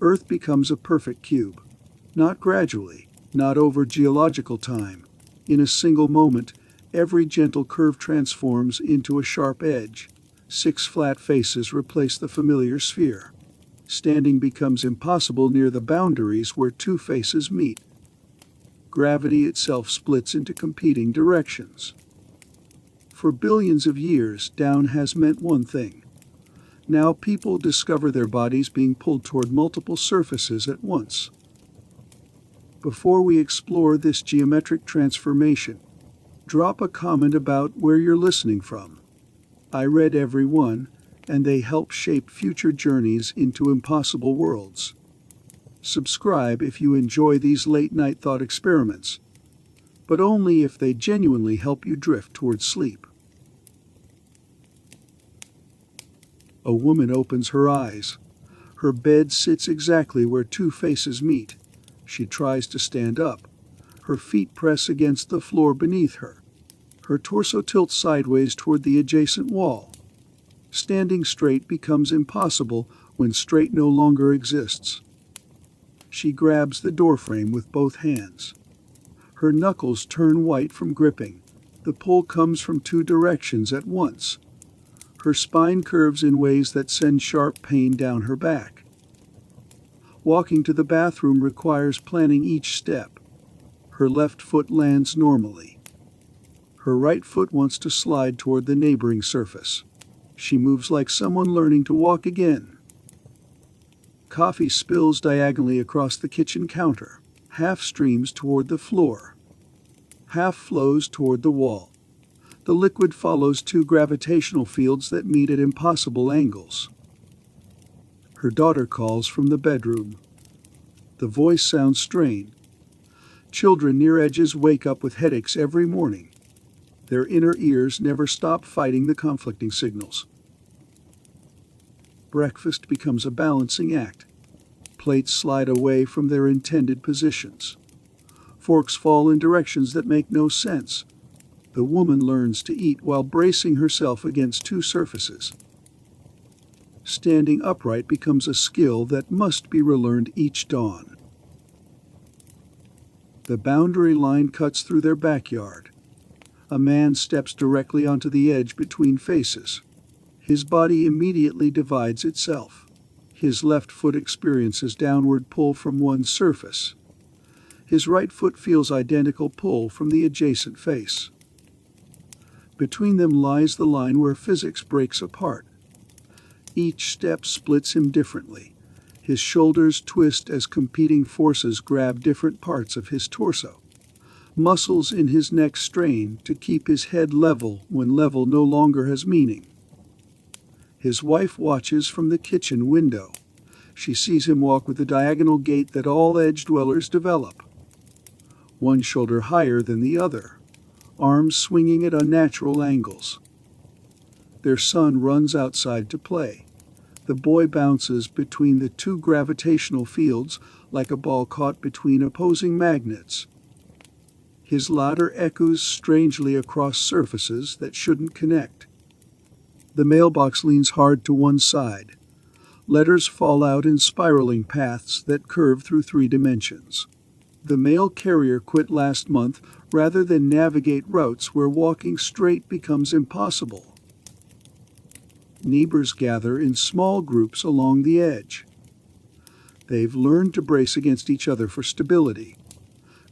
Earth becomes a perfect cube. Not gradually, not over geological time. In a single moment, every gentle curve transforms into a sharp edge. 6 flat faces replace the familiar sphere. Standing becomes impossible near the boundaries where 2 faces meet. Gravity itself splits into competing directions. For billions of years, down has meant one thing. Now people discover their bodies being pulled toward multiple surfaces at once. Before we explore this geometric transformation, drop a comment about where you're listening from. I read every one, and they help shape future journeys into impossible worlds. Subscribe if you enjoy these late-night thought experiments, but only if they genuinely help you drift towards sleep. A woman opens her eyes. Her bed sits exactly where 2 faces meet. She tries to stand up. Her feet press against the floor beneath her. Her torso tilts sideways toward the adjacent wall. Standing straight becomes impossible when straight no longer exists. She grabs the doorframe with both hands. Her knuckles turn white from gripping. The pull comes from 2 directions at once. Her spine curves in ways that send sharp pain down her back. Walking to the bathroom requires planning each step. Her left foot lands normally. Her right foot wants to slide toward the neighboring surface. She moves like someone learning to walk again. Coffee spills diagonally across the kitchen counter. Half streams toward the floor. Half flows toward the wall. The liquid follows 2 gravitational fields that meet at impossible angles. Her daughter calls from the bedroom. The voice sounds strained. Children near edges wake up with headaches every morning. Their inner ears never stop fighting the conflicting signals. Breakfast becomes a balancing act. Plates slide away from their intended positions. Forks fall in directions that make no sense. The woman learns to eat while bracing herself against 2 surfaces. Standing upright becomes a skill that must be relearned each dawn. The boundary line cuts through their backyard. A man steps directly onto the edge between faces. His body immediately divides itself. His left foot experiences downward pull from one surface. His right foot feels identical pull from the adjacent face. Between them lies the line where physics breaks apart. Each step splits him differently. His shoulders twist as competing forces grab different parts of his torso. Muscles in his neck strain to keep his head level when level no longer has meaning. His wife watches from the kitchen window. She sees him walk with the diagonal gait that all edge dwellers develop. One shoulder higher than the other, arms swinging at unnatural angles. Their son runs outside to play. The boy bounces between the 2 gravitational fields like a ball caught between opposing magnets. His laughter echoes strangely across surfaces that shouldn't connect. The mailbox leans hard to one side. Letters fall out in spiraling paths that curve through 3 dimensions. The mail carrier quit last month rather than navigate routes where walking straight becomes impossible. Neighbors gather in small groups along the edge. They've learned to brace against each other for stability.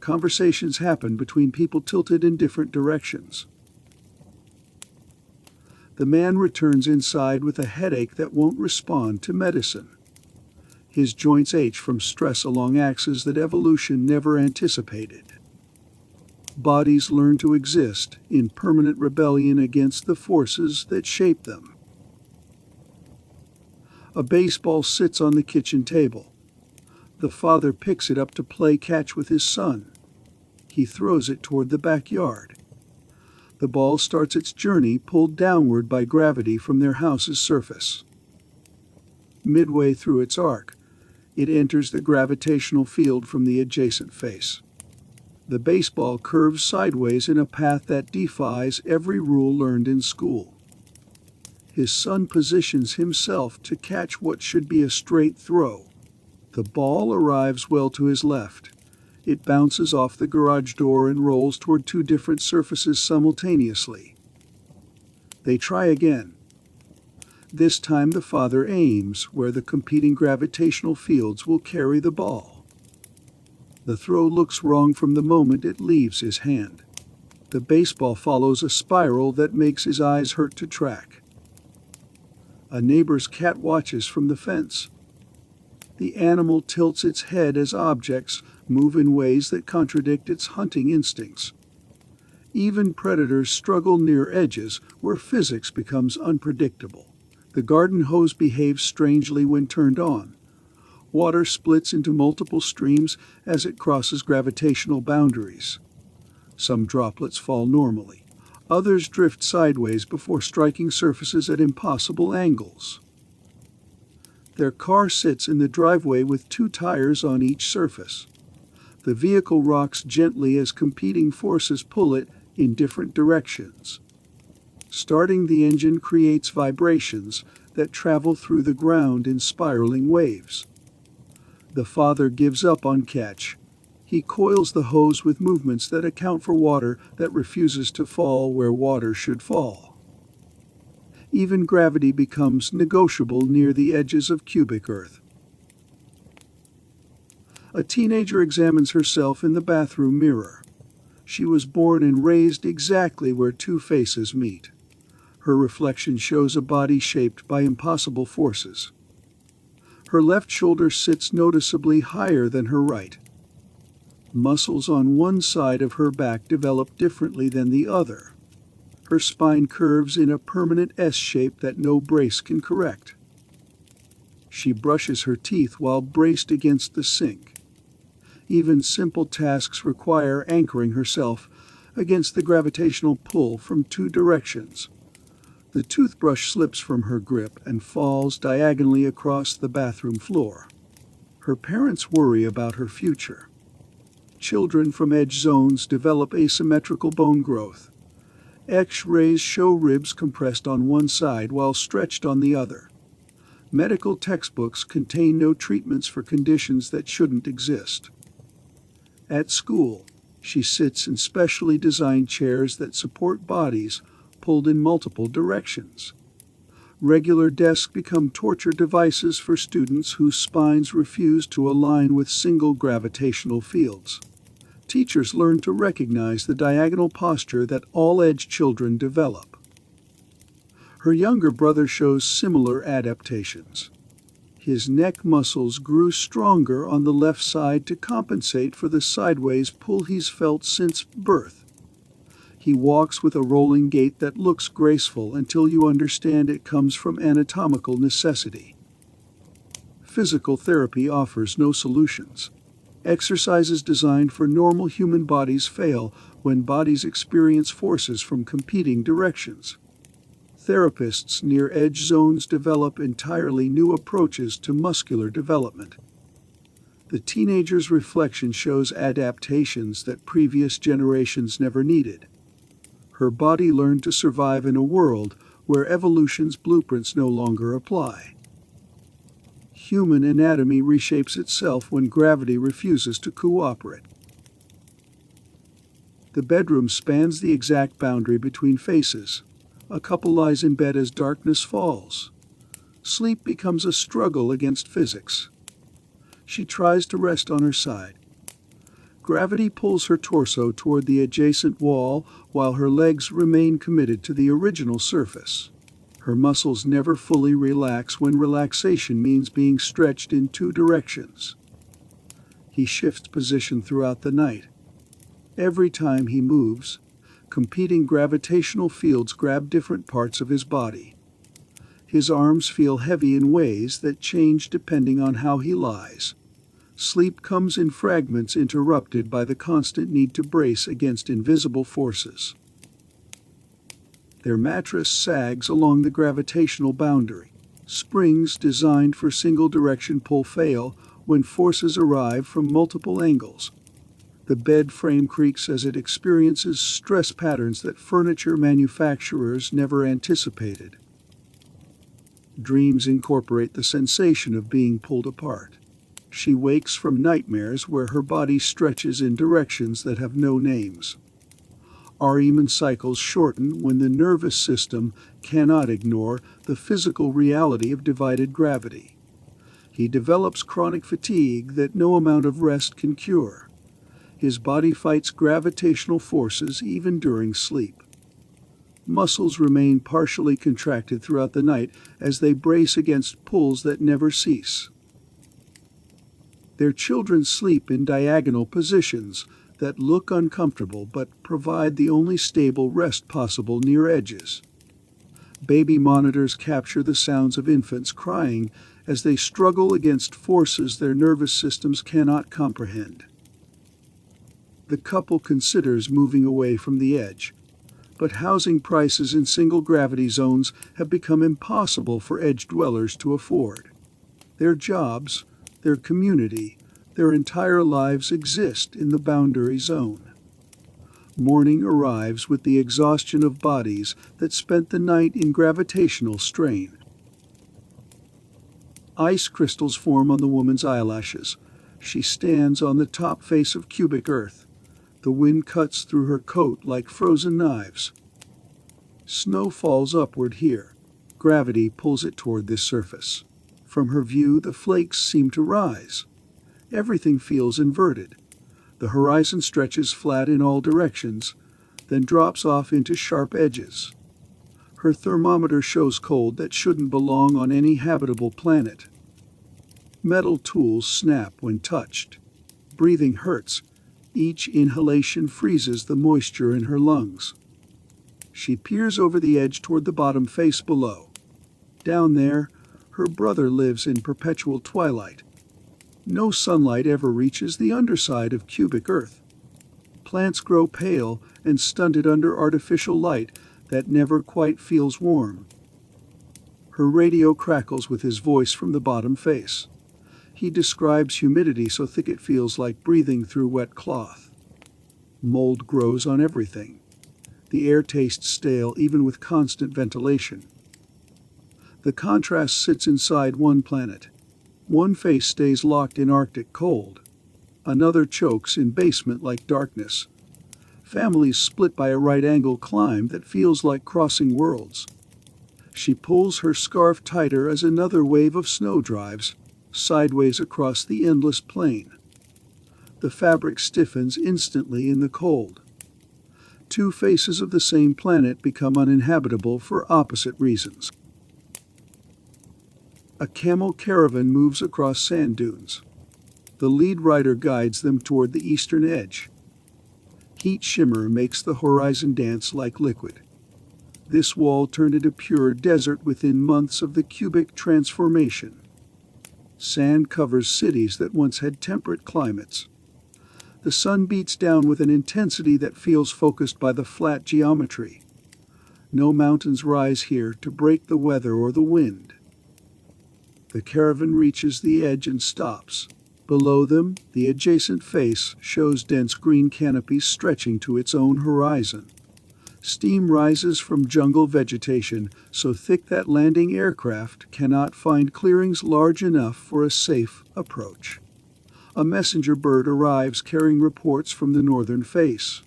Conversations happen between people tilted in different directions. The man returns inside with a headache that won't respond to medicine. His joints ache from stress along axes that evolution never anticipated. Bodies learn to exist in permanent rebellion against the forces that shape them. A baseball sits on the kitchen table. The father picks it up to play catch with his son. He throws it toward the backyard. The ball starts its journey pulled downward by gravity from their house's surface. Midway through its arc, it enters the gravitational field from the adjacent face. The baseball curves sideways in a path that defies every rule learned in school. His son positions himself to catch what should be a straight throw. The ball arrives well to his left. It bounces off the garage door and rolls toward two different surfaces simultaneously. They try again. This time the father aims where the competing gravitational fields will carry the ball. The throw looks wrong from the moment it leaves his hand. The baseball follows a spiral that makes his eyes hurt to track. A neighbor's cat watches from the fence. The animal tilts its head as objects move in ways that contradict its hunting instincts. Even predators struggle near edges where physics becomes unpredictable. The garden hose behaves strangely when turned on. Water splits into multiple streams as it crosses gravitational boundaries. Some droplets fall normally. Others drift sideways before striking surfaces at impossible angles. Their car sits in the driveway with two tires on each surface. The vehicle rocks gently as competing forces pull it in different directions. Starting the engine creates vibrations that travel through the ground in spiraling waves. The father gives up on catch. He coils the hose with movements that account for water that refuses to fall where water should fall. Even gravity becomes negotiable near the edges of cubic earth. A teenager examines herself in the bathroom mirror. She was born and raised exactly where two faces meet. Her reflection shows a body shaped by impossible forces. Her left shoulder sits noticeably higher than her right. Muscles on one side of her back develop differently than the other. Her spine curves in a permanent S shape that no brace can correct. She brushes her teeth while braced against the sink. Even simple tasks require anchoring herself against the gravitational pull from two directions. The toothbrush slips from her grip and falls diagonally across the bathroom floor. Her parents worry about her future. Children from edge zones develop asymmetrical bone growth. X-rays show ribs compressed on one side while stretched on the other. Medical textbooks contain no treatments for conditions that shouldn't exist. At school, she sits in specially designed chairs that support bodies pulled in multiple directions. Regular desks become torture devices for students whose spines refuse to align with single gravitational fields. Teachers learn to recognize the diagonal posture that all edge children develop. Her younger brother shows similar adaptations. His neck muscles grew stronger on the left side to compensate for the sideways pull he's felt since birth. He walks with a rolling gait that looks graceful until you understand it comes from anatomical necessity. Physical therapy offers no solutions. Exercises designed for normal human bodies fail when bodies experience forces from competing directions. Therapists near edge zones develop entirely new approaches to muscular development. The teenager's reflection shows adaptations that previous generations never needed. Her body learned to survive in a world where evolution's blueprints no longer apply. Human anatomy reshapes itself when gravity refuses to cooperate. The bedroom spans the exact boundary between faces. A couple lies in bed as darkness falls. Sleep becomes a struggle against physics. She tries to rest on her side. Gravity pulls her torso toward the adjacent wall while her legs remain committed to the original surface. Her muscles never fully relax when relaxation means being stretched in two directions. He shifts position throughout the night. Every time he moves, competing gravitational fields grab different parts of his body. His arms feel heavy in ways that change depending on how he lies. Sleep comes in fragments interrupted by the constant need to brace against invisible forces. Their mattress sags along the gravitational boundary. Springs designed for single-direction pull fail when forces arrive from multiple angles. The bed frame creaks as it experiences stress patterns that furniture manufacturers never anticipated. Dreams incorporate the sensation of being pulled apart. She wakes from nightmares where her body stretches in directions that have no names. REM cycles shorten when the nervous system cannot ignore the physical reality of divided gravity. He develops chronic fatigue that no amount of rest can cure. His body fights gravitational forces even during sleep. Muscles remain partially contracted throughout the night as they brace against pulls that never cease. Their children sleep in diagonal positions that look uncomfortable but provide the only stable rest possible near edges. Baby monitors capture the sounds of infants crying as they struggle against forces their nervous systems cannot comprehend. The couple considers moving away from the edge, but housing prices in single gravity zones have become impossible for edge dwellers to afford. Their jobs, their community, their entire lives exist in the boundary zone. Morning arrives with the exhaustion of bodies that spent the night in gravitational strain. Ice crystals form on the woman's eyelashes. She stands on the top face of cubic earth. The wind cuts through her coat like frozen knives. Snow falls upward here. Gravity pulls it toward this surface. From her view, the flakes seem to rise. Everything feels inverted. The horizon stretches flat in all directions, then drops off into sharp edges. Her thermometer shows cold that shouldn't belong on any habitable planet. Metal tools snap when touched. Breathing hurts. Each inhalation freezes the moisture in her lungs. She peers over the edge toward the bottom face below. Down there, her brother lives in perpetual twilight. No sunlight ever reaches the underside of cubic earth. Plants grow pale and stunted under artificial light that never quite feels warm. Her radio crackles with his voice from the bottom face. He describes humidity so thick it feels like breathing through wet cloth. Mold grows on everything. The air tastes stale even with constant ventilation. The contrast sits inside one planet. One face stays locked in Arctic cold. Another chokes in basement-like darkness. Families split by a right-angle climb that feels like crossing worlds. She pulls her scarf tighter as another wave of snow drives sideways across the endless plain. The fabric stiffens instantly in the cold. Two faces of the same planet become uninhabitable for opposite reasons. A camel caravan moves across sand dunes. The lead rider guides them toward the eastern edge. Heat shimmer makes the horizon dance like liquid. This wall turned into pure desert within months of the cubic transformation. Sand covers cities that once had temperate climates. The sun beats down with an intensity that feels focused by the flat geometry. No mountains rise here to break the weather or the wind. The caravan reaches the edge and stops. Below them, the adjacent face shows dense green canopies stretching to its own horizon. Steam rises from jungle vegetation so thick that landing aircraft cannot find clearings large enough for a safe approach. A messenger bird arrives carrying reports from the northern face.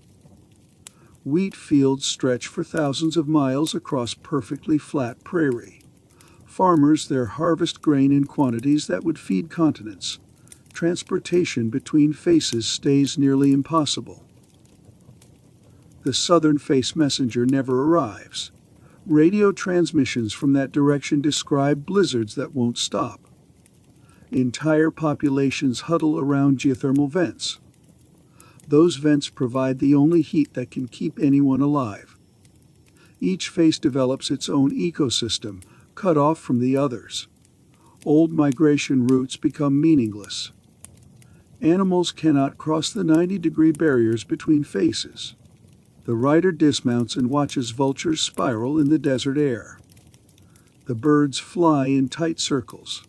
Wheat fields stretch for thousands of miles across perfectly flat prairie. Farmers there harvest grain in quantities that would feed continents. Transportation between faces stays nearly impossible. The southern face messenger never arrives. Radio transmissions from that direction describe blizzards that won't stop. Entire populations huddle around geothermal vents. Those vents provide the only heat that can keep anyone alive. Each face develops its own ecosystem, cut off from the others. Old migration routes become meaningless. Animals cannot cross the 90-degree barriers between faces. The rider dismounts and watches vultures spiral in the desert air. The birds fly in tight circles.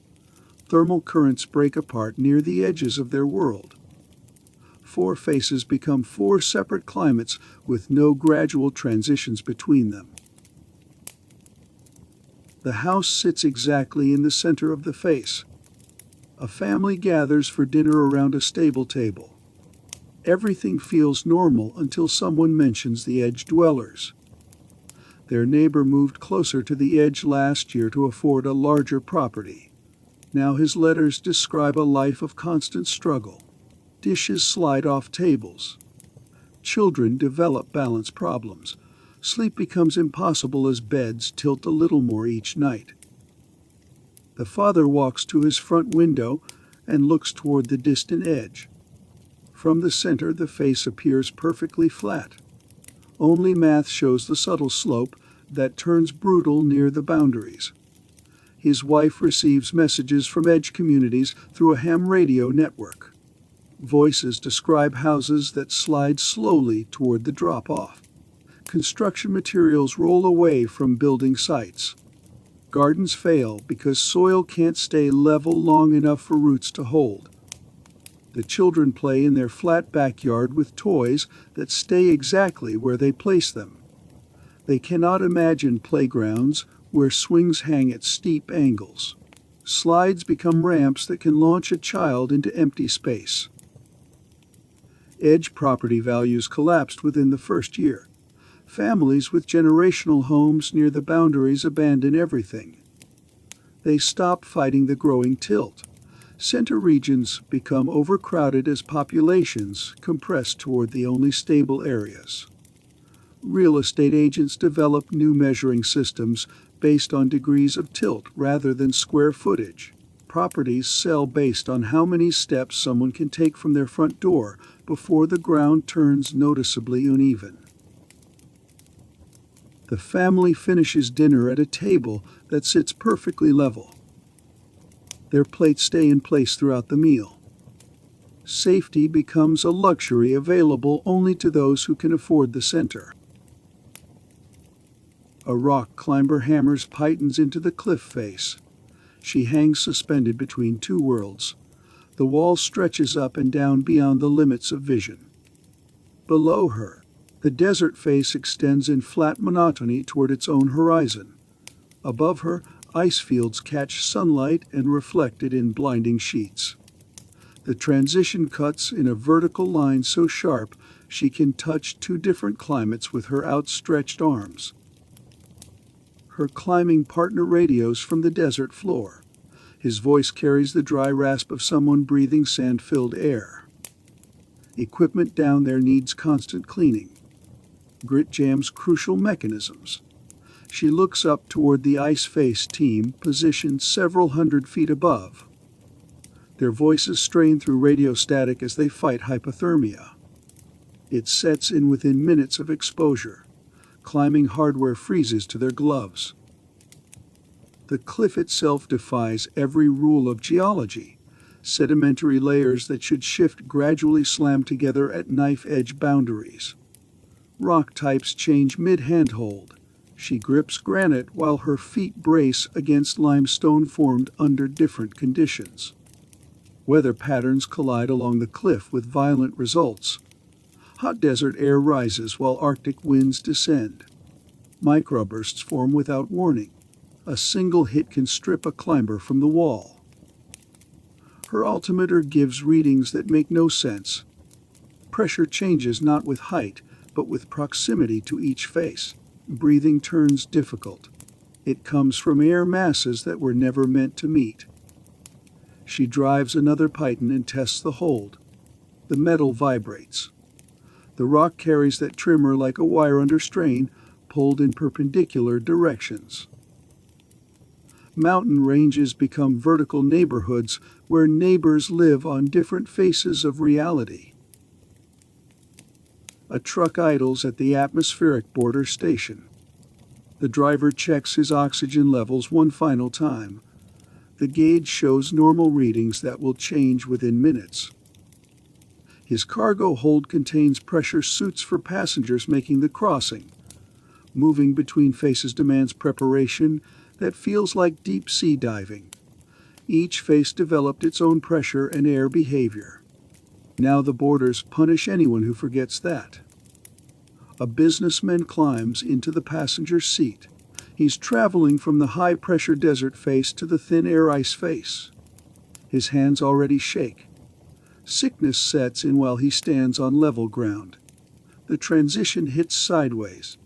Thermal currents break apart near the edges of their world. Four faces become four separate climates with no gradual transitions between them. The house sits exactly in the center of the face. A family gathers for dinner around a stable table. Everything feels normal until someone mentions the Edge dwellers. Their neighbor moved closer to the Edge last year to afford a larger property. Now his letters describe a life of constant struggle. Dishes slide off tables. Children develop balance problems. Sleep becomes impossible as beds tilt a little more each night. The father walks to his front window and looks toward the distant Edge. From the center, the face appears perfectly flat. Only math shows the subtle slope that turns brutal near the boundaries. His wife receives messages from Edge communities through a ham radio network. Voices describe houses that slide slowly toward the drop-off. Construction materials roll away from building sites. Gardens fail because soil can't stay level long enough for roots to hold. The children play in their flat backyard with toys that stay exactly where they place them. They cannot imagine playgrounds where swings hang at steep angles. Slides become ramps that can launch a child into empty space. Edge property values collapsed within the first year. Families with generational homes near the boundaries abandon everything. They stop fighting the growing tilt. Center regions become overcrowded as populations compress toward the only stable areas. Real estate agents develop new measuring systems based on degrees of tilt rather than square footage. Properties sell based on how many steps someone can take from their front door before the ground turns noticeably uneven. The family finishes dinner at a table that sits perfectly level. Their plates stay in place throughout the meal. Safety becomes a luxury available only to those who can afford the center. A rock climber hammers pythons into the cliff face. She hangs suspended between two worlds. The wall stretches up and down beyond the limits of vision. Below her, the desert face extends in flat monotony toward its own horizon. Above her, ice fields catch sunlight and reflect it in blinding sheets. The transition cuts in a vertical line so sharp she can touch two different climates with her outstretched arms. Her climbing partner radios from the desert floor. His voice carries the dry rasp of someone breathing sand-filled air. Equipment down there needs constant cleaning. Grit jams crucial mechanisms. She looks up toward the Ice Face team positioned several hundred feet above. Their voices strain through radio static as they fight hypothermia. It sets in within minutes of exposure. Climbing hardware freezes to their gloves. The cliff itself defies every rule of geology. Sedimentary layers that should shift gradually slam together at knife-edge boundaries. Rock types change mid-handhold. She grips granite while her feet brace against limestone formed under different conditions. Weather patterns collide along the cliff with violent results. Hot desert air rises while Arctic winds descend. Microbursts form without warning. A single hit can strip a climber from the wall. Her altimeter gives readings that make no sense. Pressure changes not with height, but with proximity to each face. Breathing turns difficult. It comes from air masses that were never meant to meet. She drives another python and tests the hold. The metal vibrates. The rock carries that trimmer like a wire under strain, pulled in perpendicular directions. Mountain ranges become vertical neighborhoods where neighbors live on different faces of reality. A truck idles at the atmospheric border station. The driver checks his oxygen levels one final time. The gauge shows normal readings that will change within minutes. His cargo hold contains pressure suits for passengers making the crossing. Moving between faces demands preparation that feels like deep-sea diving. Each face developed its own pressure and air behavior. Now the borders punish anyone who forgets that. A businessman climbs into the passenger seat. He's traveling from the high-pressure desert face to the thin air ice face. His hands already shake. Sickness sets in while he stands on level ground. The transition hits sideways,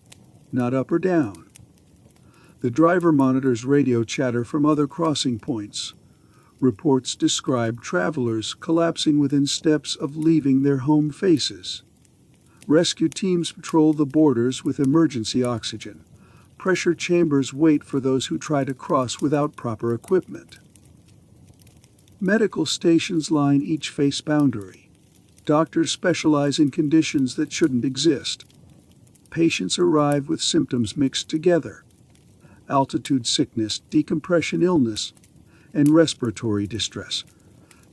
not up or down. The driver monitors radio chatter from other crossing points. Reports describe travelers collapsing within steps of leaving their home faces. Rescue teams patrol the borders with emergency oxygen. Pressure chambers wait for those who try to cross without proper equipment. Medical stations line each face boundary. Doctors specialize in conditions that shouldn't exist. Patients arrive with symptoms mixed together: altitude sickness, decompression illness, and respiratory distress,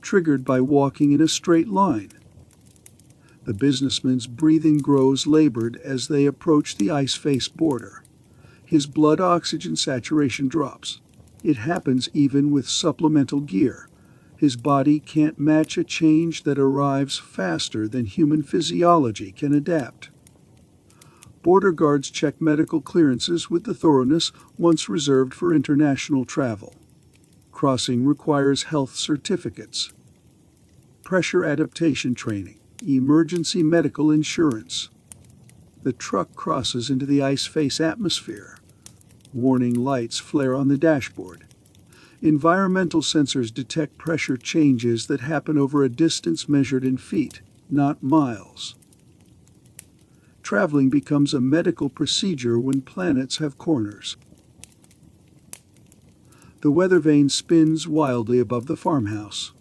triggered by walking in a straight line. The businessman's breathing grows labored as they approach the ice face border. His blood oxygen saturation drops. It happens even with supplemental gear. His body can't match a change that arrives faster than human physiology can adapt. Border guards check medical clearances with the thoroughness once reserved for international travel. Crossing requires health certificates, pressure adaptation training, emergency medical insurance. The truck crosses into the ice face atmosphere. Warning lights flare on the dashboard. Environmental sensors detect pressure changes that happen over a distance measured in feet, not miles. Traveling becomes a medical procedure when planets have corners. The weather vane spins wildly above the farmhouse.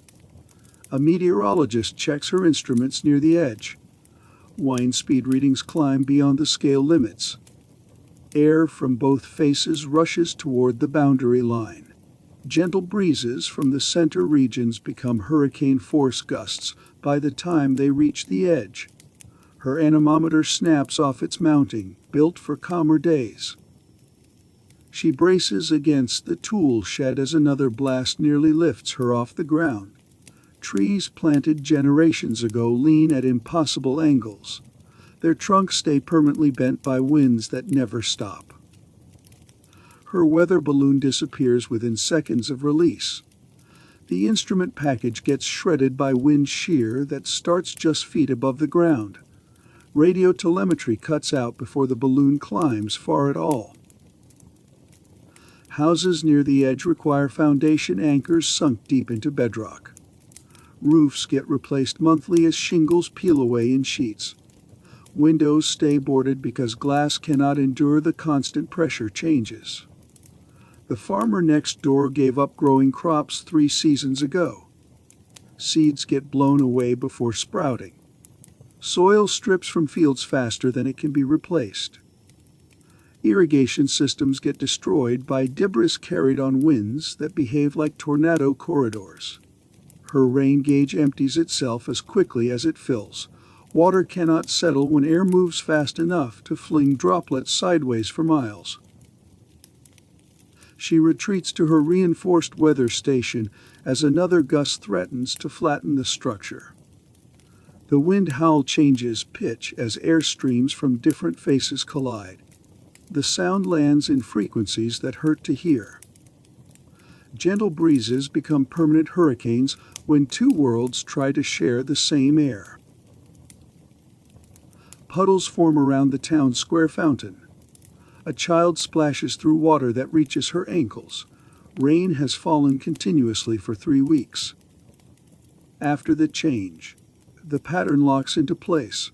A meteorologist checks her instruments near the edge. Wind speed readings climb beyond the scale limits. Air from both faces rushes toward the boundary line. Gentle breezes from the center regions become hurricane-force gusts by the time they reach the edge. Her anemometer snaps off its mounting, built for calmer days. She braces against the tool shed as another blast nearly lifts her off the ground. Trees planted generations ago lean at impossible angles. Their trunks stay permanently bent by winds that never stop. Her weather balloon disappears within seconds of release. The instrument package gets shredded by wind shear that starts just feet above the ground. Radio telemetry cuts out before the balloon climbs far at all. Houses near the edge require foundation anchors sunk deep into bedrock. Roofs get replaced monthly as shingles peel away in sheets. Windows stay boarded because glass cannot endure the constant pressure changes. The farmer next door gave up growing crops 3 seasons ago. Seeds get blown away before sprouting. Soil strips from fields faster than it can be replaced. Irrigation systems get destroyed by debris carried on winds that behave like tornado corridors. Her rain gauge empties itself as quickly as it fills. Water cannot settle when air moves fast enough to fling droplets sideways for miles. She retreats to her reinforced weather station as another gust threatens to flatten the structure. The wind howl changes pitch as air streams from different faces collide. The sound lands in frequencies that hurt to hear. Gentle breezes become permanent hurricanes when two worlds try to share the same air. Puddles form around the town square fountain. A child splashes through water that reaches her ankles. Rain has fallen continuously for 3 weeks. After the change, the pattern locks into place.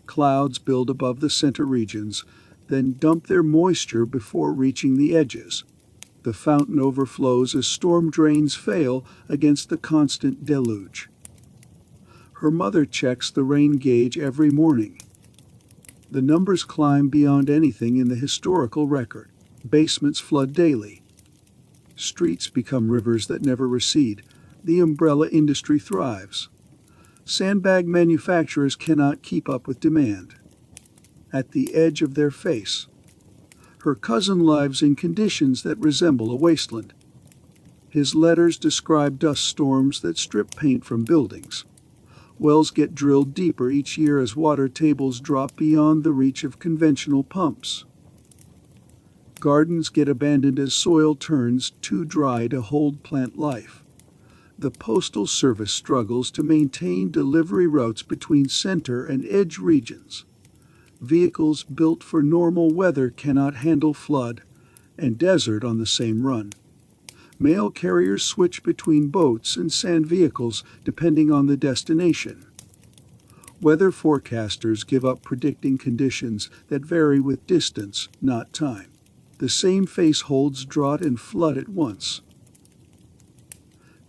Clouds build above the center regions, then dump their moisture before reaching the edges. The fountain overflows as storm drains fail against the constant deluge. Her mother checks the rain gauge every morning. The numbers climb beyond anything in the historical record. Basements flood daily. Streets become rivers that never recede. The umbrella industry thrives. Sandbag manufacturers cannot keep up with demand. At the edge of their face, her cousin lives in conditions that resemble a wasteland. His letters describe dust storms that strip paint from buildings. Wells get drilled deeper each year as water tables drop beyond the reach of conventional pumps. Gardens get abandoned as soil turns too dry to hold plant life. The Postal Service struggles to maintain delivery routes between center and edge regions. Vehicles built for normal weather cannot handle flood and desert on the same run. Mail carriers switch between boats and sand vehicles depending on the destination. Weather forecasters give up predicting conditions that vary with distance, not time. The same face holds drought and flood at once.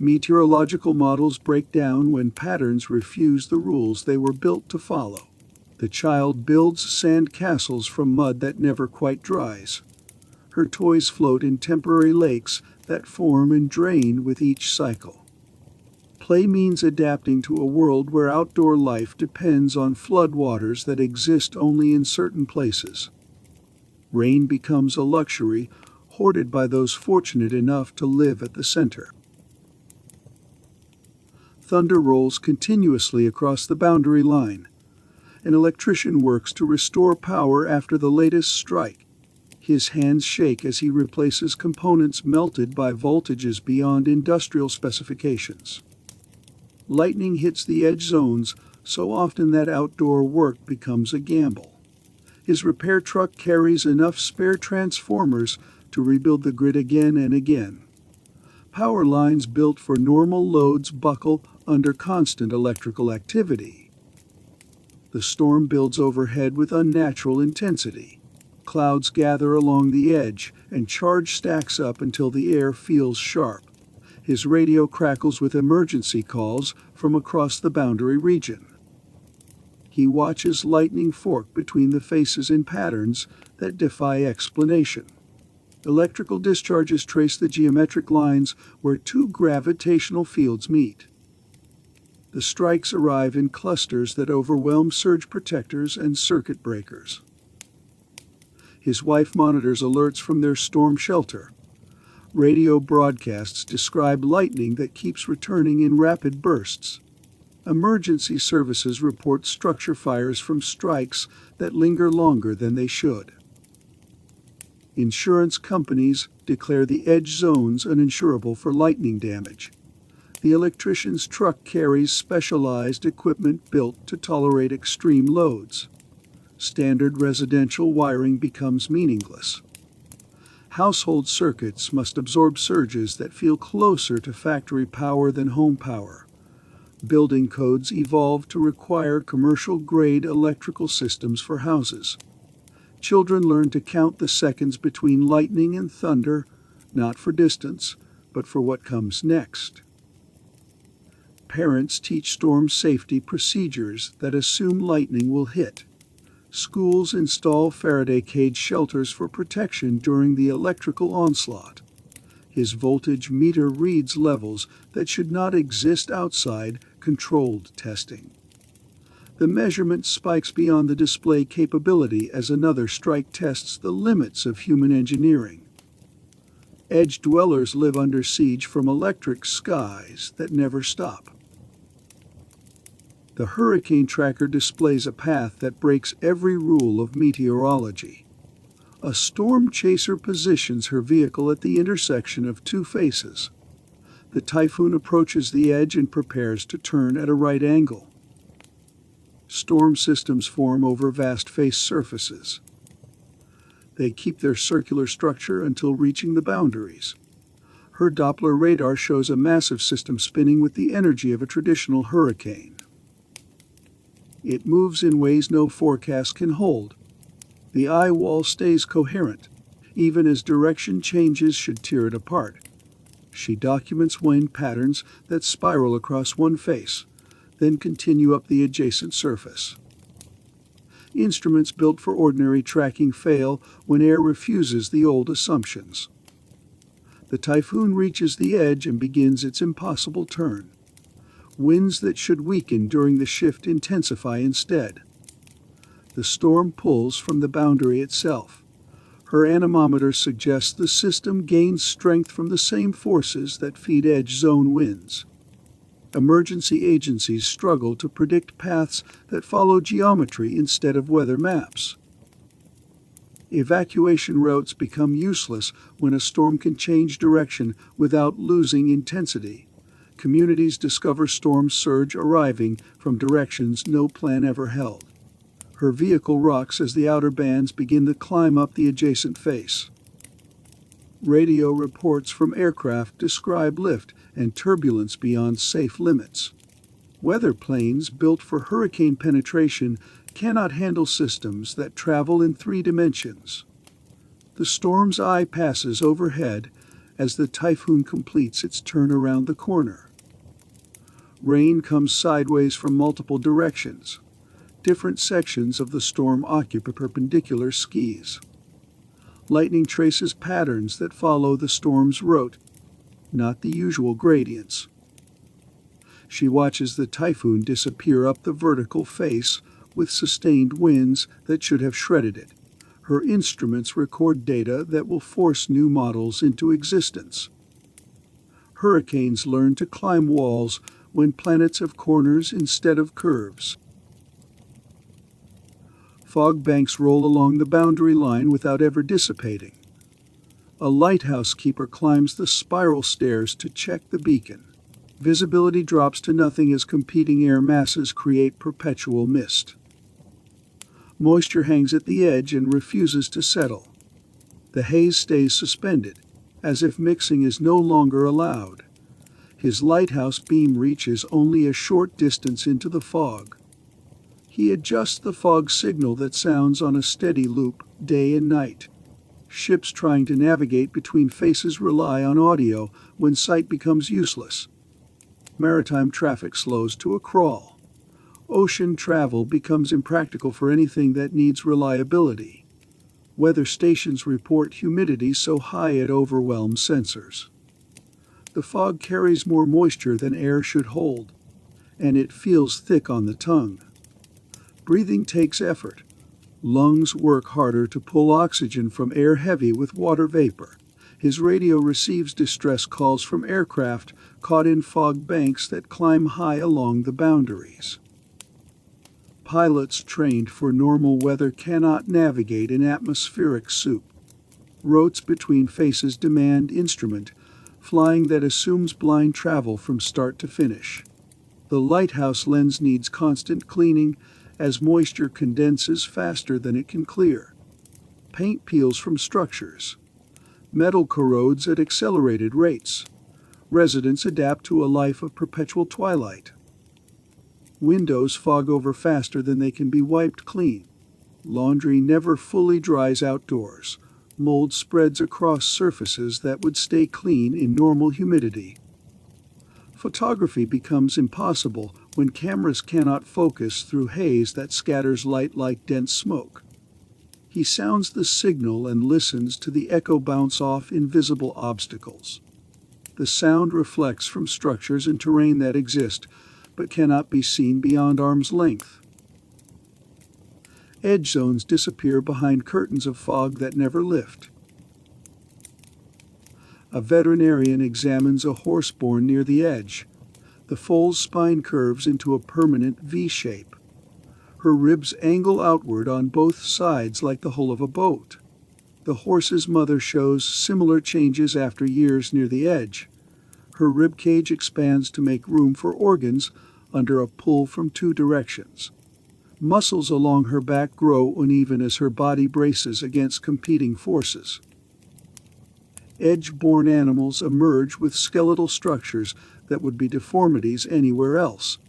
Meteorological models break down when patterns refuse the rules they were built to follow. The child builds sand castles from mud that never quite dries. Her toys float in temporary lakes that form and drain with each cycle. Play means adapting to a world where outdoor life depends on floodwaters that exist only in certain places. Rain becomes a luxury hoarded by those fortunate enough to live at the center. Thunder rolls continuously across the boundary line. An electrician works to restore power after the latest strike. His hands shake as he replaces components melted by voltages beyond industrial specifications. Lightning hits the edge zones so often that outdoor work becomes a gamble. His repair truck carries enough spare transformers to rebuild the grid again and again. Power lines built for normal loads buckle under constant electrical activity. The storm builds overhead with unnatural intensity. Clouds gather along the edge, and charge stacks up until the air feels sharp. His radio crackles with emergency calls from across the boundary region. He watches lightning fork between the faces in patterns that defy explanation. Electrical discharges trace the geometric lines where two gravitational fields meet. The strikes arrive in clusters that overwhelm surge protectors and circuit breakers. His wife monitors alerts from their storm shelter. Radio broadcasts describe lightning that keeps returning in rapid bursts. Emergency services report structure fires from strikes that linger longer than they should. Insurance companies declare the edge zones uninsurable for lightning damage. The electrician's truck carries specialized equipment built to tolerate extreme loads. Standard residential wiring becomes meaningless. Household circuits must absorb surges that feel closer to factory power than home power. Building codes evolve to require commercial-grade electrical systems for houses. Children learn to count the seconds between lightning and thunder, not for distance, but for what comes next. Parents teach storm safety procedures that assume lightning will hit. Schools install Faraday cage shelters for protection during the electrical onslaught. His voltage meter reads levels that should not exist outside controlled testing. The measurement spikes beyond the display capability as another strike tests the limits of human engineering. Edge dwellers live under siege from electric skies that never stop. The hurricane tracker displays a path that breaks every rule of meteorology. A storm chaser positions her vehicle at the intersection of two faces. The typhoon approaches the edge and prepares to turn at a right angle. Storm systems form over vast face surfaces. They keep their circular structure until reaching the boundaries. Her Doppler radar shows a massive system spinning with the energy of a traditional hurricane. It moves in ways no forecast can hold. The eye wall stays coherent, even as direction changes should tear it apart. She documents wind patterns that spiral across one face, then continue up the adjacent surface. Instruments built for ordinary tracking fail when air refuses the old assumptions. The typhoon reaches the edge and begins its impossible turn. Winds that should weaken during the shift intensify instead. The storm pulls from the boundary itself. Her anemometer suggests the system gains strength from the same forces that feed edge zone winds. Emergency agencies struggle to predict paths that follow geometry instead of weather maps. Evacuation routes become useless when a storm can change direction without losing intensity. communities discover storm surge arriving from directions no plan ever held. Her vehicle rocks as the outer bands begin to climb up the adjacent face. Radio reports from aircraft describe lift and turbulence beyond safe limits. Weather planes built for hurricane penetration cannot handle systems that travel in 3 dimensions. The storm's eye passes overhead as the typhoon completes its turn around the corner. Rain comes sideways from multiple directions. Different sections of the storm occupy perpendicular skis. Lightning traces patterns that follow the storm's route, not the usual gradients. She watches the typhoon disappear up the vertical face with sustained winds that should have shredded it. Her instruments record data that will force new models into existence. Hurricanes learn to climb walls when planets have corners instead of curves. Fog banks roll along the boundary line without ever dissipating. A lighthouse keeper climbs the spiral stairs to check the beacon. Visibility drops to nothing as competing air masses create perpetual mist. Moisture hangs at the edge and refuses to settle. The haze stays suspended, as if mixing is no longer allowed. His lighthouse beam reaches only a short distance into the fog. He adjusts the fog signal that sounds on a steady loop day and night. Ships trying to navigate between faces rely on audio when sight becomes useless. Maritime traffic slows to a crawl. Ocean travel becomes impractical for anything that needs reliability. Weather stations report humidity so high it overwhelms sensors. The fog carries more moisture than air should hold, and it feels thick on the tongue. Breathing takes effort. Lungs work harder to pull oxygen from air heavy with water vapor. His radio receives distress calls from aircraft caught in fog banks that climb high along the boundaries. Pilots trained for normal weather cannot navigate in atmospheric soup. Routes between faces demand instrument, flying that assumes blind travel from start to finish. The lighthouse lens needs constant cleaning as moisture condenses faster than it can clear. Paint peels from structures. Metal corrodes at accelerated rates. Residents adapt to a life of perpetual twilight. Windows fog over faster than they can be wiped clean. Laundry never fully dries outdoors. Mold spreads across surfaces that would stay clean in normal humidity. Photography becomes impossible when cameras cannot focus through haze that scatters light like dense smoke. He sounds the signal and listens to the echo bounce off invisible obstacles. The sound reflects from structures and terrain that exist, but cannot be seen beyond arm's length. Edge zones disappear behind curtains of fog that never lift. A veterinarian examines a horse born near the edge. The foal's spine curves into a permanent V shape. Her ribs angle outward on both sides like the hull of a boat. The horse's mother shows similar changes after years near the edge. Her rib cage expands to make room for organs under a pull from 2 directions. Muscles along her back grow uneven as her body braces against competing forces. Edge-born animals emerge with skeletal structures that would be deformities anywhere else.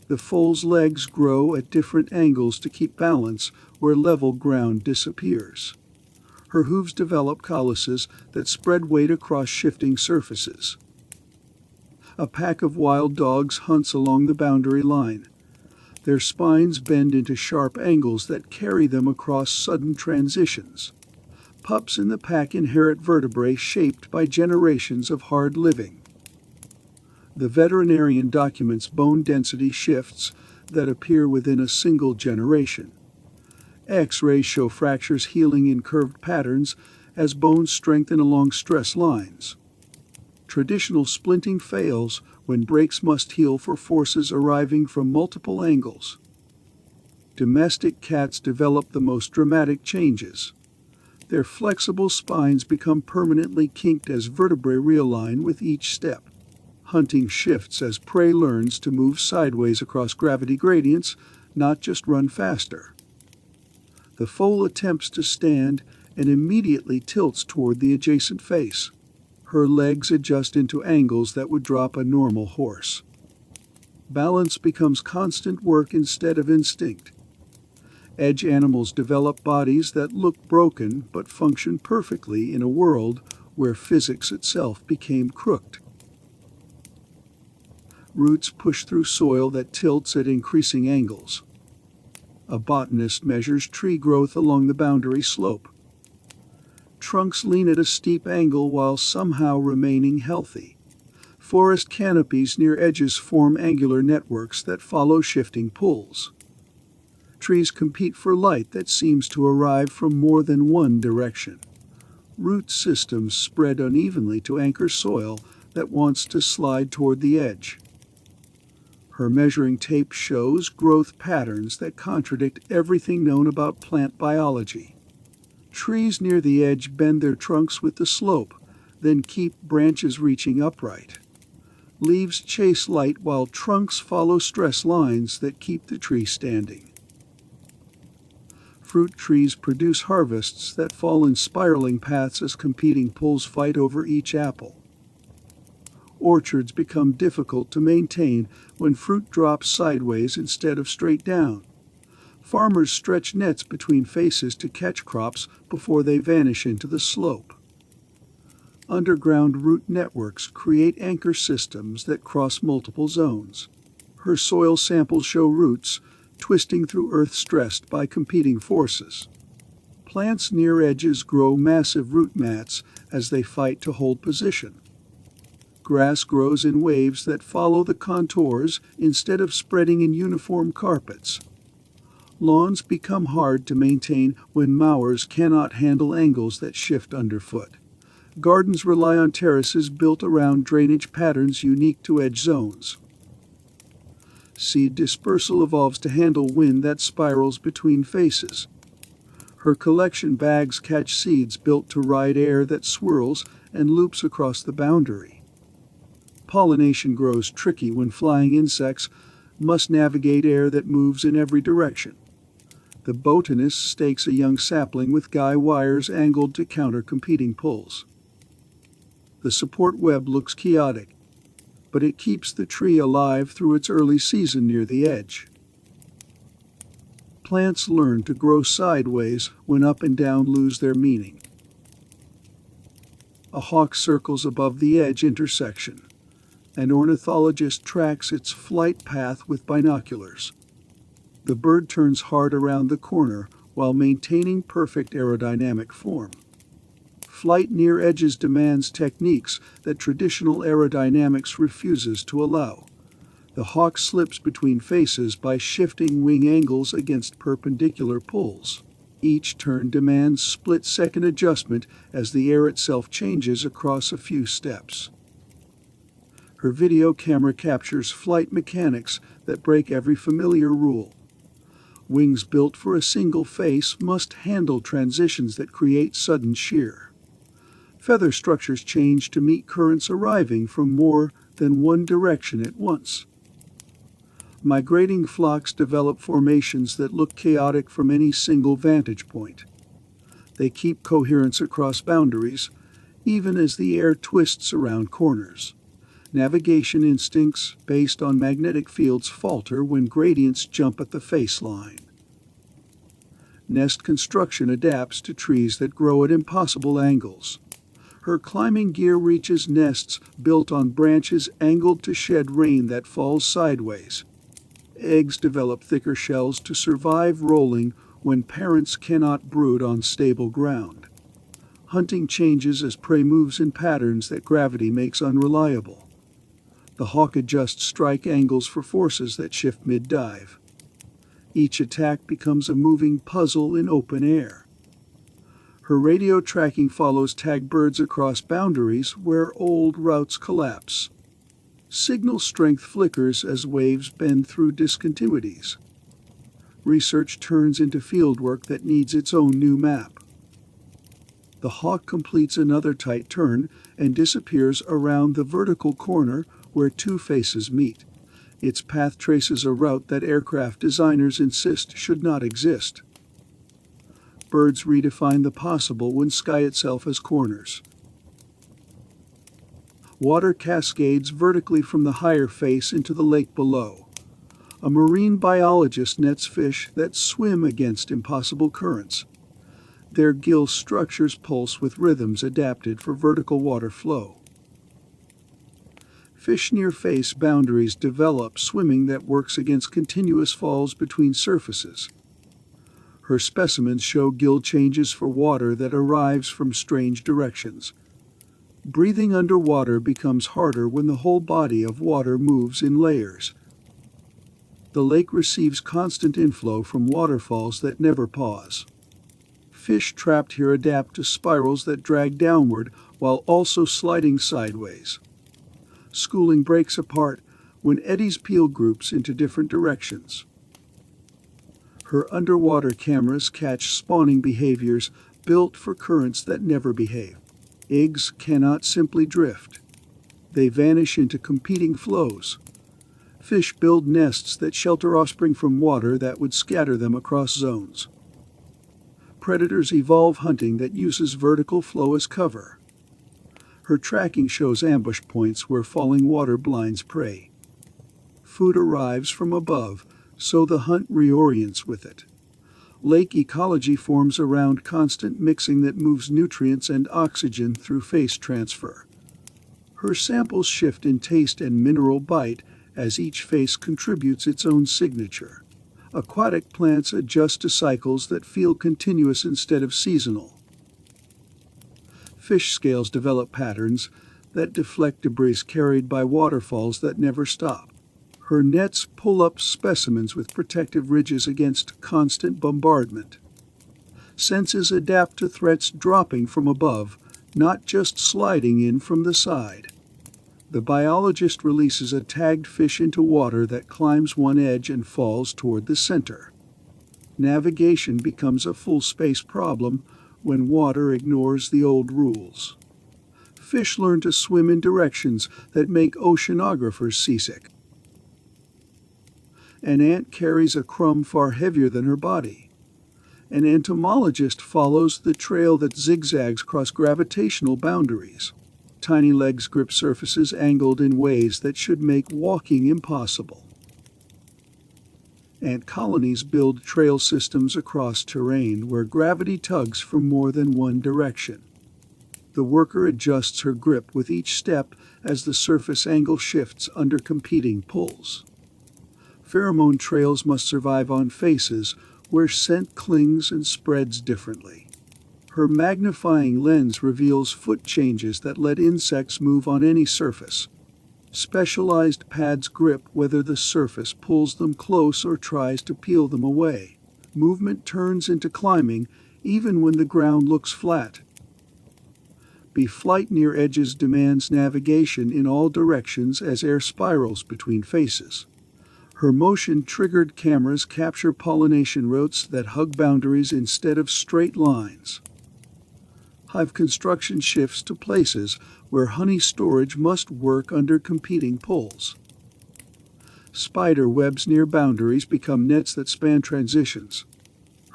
The foal's legs grow at different angles to keep balance where level ground disappears. Her hooves develop calluses that spread weight across shifting surfaces. A pack of wild dogs hunts along the boundary line. Their spines bend into sharp angles that carry them across sudden transitions. Pups in the pack inherit vertebrae shaped by generations of hard living. The veterinarian documents bone density shifts that appear within a single generation. X-rays show fractures healing in curved patterns as bones strengthen along stress lines. Traditional splinting fails when breaks must heal for forces arriving from multiple angles. Domestic cats develop the most dramatic changes. Their flexible spines become permanently kinked as vertebrae realign with each step. Hunting shifts as prey learns to move sideways across gravity gradients, not just run faster. The foal attempts to stand and immediately tilts toward the adjacent face. Her legs adjust into angles that would drop a normal horse. Balance becomes constant work instead of instinct. Edge animals develop bodies that look broken but function perfectly in a world where physics itself became crooked. Roots push through soil that tilts at increasing angles. A botanist measures tree growth along the boundary slope. Trunks lean at a steep angle while somehow remaining healthy. Forest canopies near edges form angular networks that follow shifting pulls. Trees compete for light that seems to arrive from more than one direction. Root systems spread unevenly to anchor soil that wants to slide toward the edge. Her measuring tape shows growth patterns that contradict everything known about plant biology. Trees near the edge bend their trunks with the slope, then keep branches reaching upright. Leaves chase light while trunks follow stress lines that keep the tree standing. Fruit trees produce harvests that fall in spiraling paths as competing pulls fight over each apple. Orchards become difficult to maintain when fruit drops sideways instead of straight down. Farmers stretch nets between faces to catch crops before they vanish into the slope. Underground root networks create anchor systems that cross multiple zones. Her soil samples show roots twisting through earth stressed by competing forces. Plants near edges grow massive root mats as they fight to hold position. Grass grows in waves that follow the contours instead of spreading in uniform carpets. Lawns become hard to maintain when mowers cannot handle angles that shift underfoot. Gardens rely on terraces built around drainage patterns unique to edge zones. Seed dispersal evolves to handle wind that spirals between faces. Her collection bags catch seeds built to ride air that swirls and loops across the boundary. Pollination grows tricky when flying insects must navigate air that moves in every direction. The botanist stakes a young sapling with guy wires angled to counter competing pulls. The support web looks chaotic, but it keeps the tree alive through its early season near the edge. Plants learn to grow sideways when up and down lose their meaning. A hawk circles above the edge intersection. An ornithologist tracks its flight path with binoculars. The bird turns hard around the corner while maintaining perfect aerodynamic form. Flight near edges demands techniques that traditional aerodynamics refuses to allow. The hawk slips between faces by shifting wing angles against perpendicular pulls. Each turn demands split-second adjustment as the air itself changes across a few steps. Her video camera captures flight mechanics that break every familiar rule. Wings built for a single face must handle transitions that create sudden shear. Feather structures change to meet currents arriving from more than one direction at once. Migrating flocks develop formations that look chaotic from any single vantage point. They keep coherence across boundaries, even as the air twists around corners. Navigation instincts based on magnetic fields falter when gradients jump at the face line. Nest construction adapts to trees that grow at impossible angles. Her climbing gear reaches nests built on branches angled to shed rain that falls sideways. Eggs develop thicker shells to survive rolling when parents cannot brood on stable ground. Hunting changes as prey moves in patterns that gravity makes unreliable. The hawk adjusts strike angles for forces that shift mid-dive. Each attack becomes a moving puzzle in open air. Her radio tracking follows tagged birds across boundaries where old routes collapse. Signal strength flickers as waves bend through discontinuities. Research turns into fieldwork that needs its own new map. The hawk completes another tight turn and disappears around the vertical corner where two faces meet. Its path traces a route that aircraft designers insist should not exist. Birds redefine the possible when sky itself has corners. Water cascades vertically from the higher face into the lake below. A marine biologist nets fish that swim against impossible currents. Their gill structures pulse with rhythms adapted for vertical water flow. Fish near face boundaries develop swimming that works against continuous falls between surfaces. Her specimens show gill changes for water that arrives from strange directions. Breathing underwater becomes harder when the whole body of water moves in layers. The lake receives constant inflow from waterfalls that never pause. Fish trapped here adapt to spirals that drag downward while also sliding sideways. Schooling breaks apart when eddies peel groups into different directions. Her underwater cameras catch spawning behaviors built for currents that never behave. Eggs cannot simply drift. They vanish into competing flows. Fish build nests that shelter offspring from water that would scatter them across zones. Predators evolve hunting that uses vertical flow as cover. Her tracking shows ambush points where falling water blinds prey. Food arrives from above, so the hunt reorients with it. Lake ecology forms around constant mixing that moves nutrients and oxygen through phase transfer. Her samples shift in taste and mineral bite as each face contributes its own signature. Aquatic plants adjust to cycles that feel continuous instead of seasonal. Fish scales develop patterns that deflect debris carried by waterfalls that never stop. Her nets pull up specimens with protective ridges against constant bombardment. Senses adapt to threats dropping from above, not just sliding in from the side. The biologist releases a tagged fish into water that climbs one edge and falls toward the center. Navigation becomes a full-space problem when water ignores the old rules. Fish learn to swim in directions that make oceanographers seasick. An ant carries a crumb far heavier than her body. An entomologist follows the trail that zigzags across gravitational boundaries. Tiny legs grip surfaces angled in ways that should make walking impossible. Ant colonies build trail systems across terrain where gravity tugs from more than one direction. The worker adjusts her grip with each step as the surface angle shifts under competing pulls. Pheromone trails must survive on faces where scent clings and spreads differently. Her magnifying lens reveals foot changes that let insects move on any surface. Specialized pads grip whether the surface pulls them close or tries to peel them away. Movement turns into climbing even when the ground looks flat. Flight near edges demands navigation in all directions as air spirals between faces. Her motion-triggered cameras capture pollination routes that hug boundaries instead of straight lines. Hive construction shifts to places where honey storage must work under competing pulls. Spider webs near boundaries become nets that span transitions.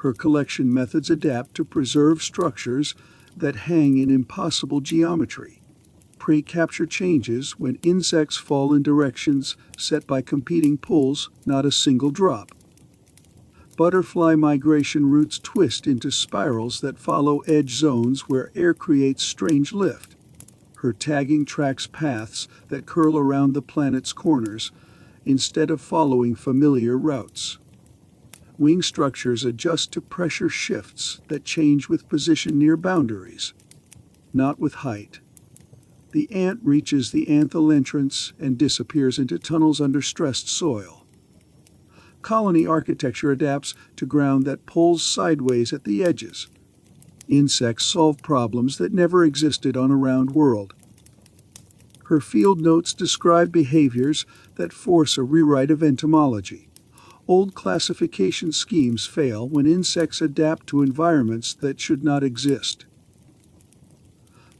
Her collection methods adapt to preserve structures that hang in impossible geometry. Prey capture changes when insects fall in directions set by competing pulls, not a single drop. Butterfly migration routes twist into spirals that follow edge zones where air creates strange lift. Her tagging tracks paths that curl around the planet's corners instead of following familiar routes. Wing structures adjust to pressure shifts that change with position near boundaries, not with height. The ant reaches the anthill entrance and disappears into tunnels under stressed soil. Colony architecture adapts to ground that pulls sideways at the edges. Insects solve problems that never existed on a round world. Her field notes describe behaviors that force a rewrite of entomology. Old classification schemes fail when insects adapt to environments that should not exist.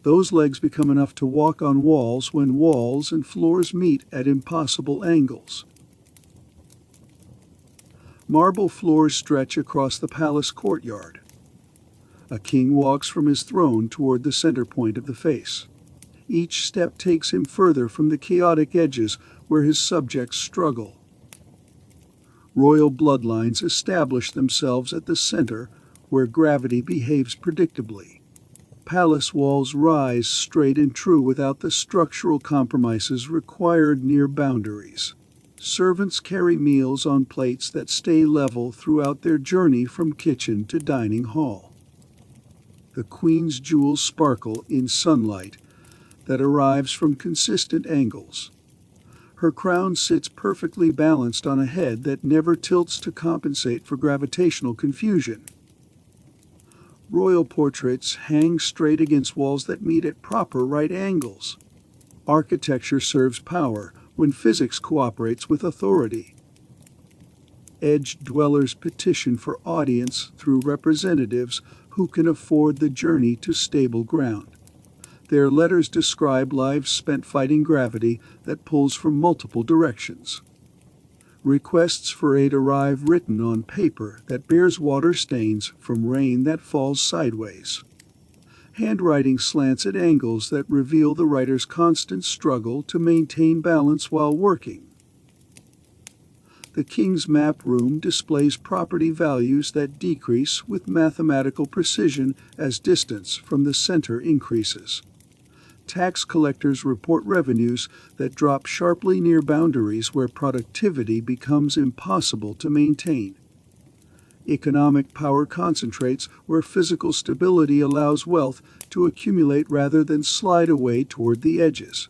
Those legs become enough to walk on walls when walls and floors meet at impossible angles. Marble floors stretch across the palace courtyard. A king walks from his throne toward the center point of the face. Each step takes him further from the chaotic edges where his subjects struggle. Royal bloodlines establish themselves at the center where gravity behaves predictably. Palace walls rise straight and true without the structural compromises required near boundaries. Servants carry meals on plates that stay level throughout their journey from kitchen to dining hall. The queen's jewels sparkle in sunlight that arrives from consistent angles. Her crown sits perfectly balanced on a head that never tilts to compensate for gravitational confusion. Royal portraits hang straight against walls that meet at proper right angles. Architecture serves power when physics cooperates with authority. Edge dwellers petition for audience through representatives who can afford the journey to stable ground. Their letters describe lives spent fighting gravity that pulls from multiple directions. Requests for aid arrive written on paper that bears water stains from rain that falls sideways. Handwriting slants at angles that reveal the writer's constant struggle to maintain balance while working. The king's map room displays property values that decrease with mathematical precision as distance from the center increases. Tax collectors report revenues that drop sharply near boundaries where productivity becomes impossible to maintain. Economic power concentrates where physical stability allows wealth to accumulate rather than slide away toward the edges.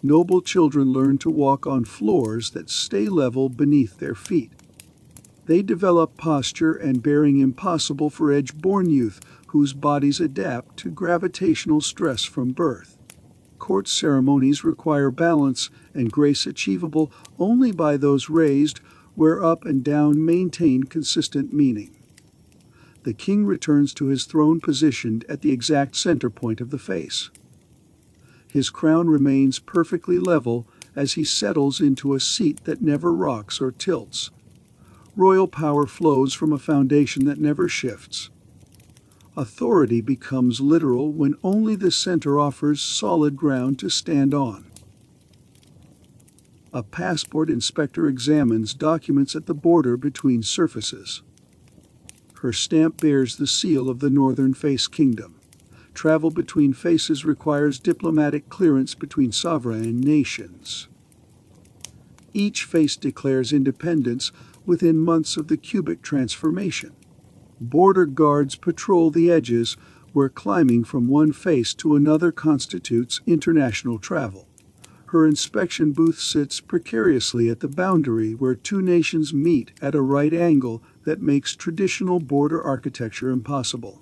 Noble children learn to walk on floors that stay level beneath their feet. They develop posture and bearing impossible for edge-born youth whose bodies adapt to gravitational stress from birth. Court ceremonies require balance and grace achievable only by those raised where up and down maintain consistent meaning. The king returns to his throne positioned at the exact center point of the face. His crown remains perfectly level as he settles into a seat that never rocks or tilts. Royal power flows from a foundation that never shifts. Authority becomes literal when only the center offers solid ground to stand on. A passport inspector examines documents at the border between surfaces. Her stamp bears the seal of the Northern Face Kingdom. Travel between faces requires diplomatic clearance between sovereign nations. Each face declares independence within months of the cubic transformation. Border guards patrol the edges where climbing from one face to another constitutes international travel. Her inspection booth sits precariously at the boundary where two nations meet at a right angle that makes traditional border architecture impossible.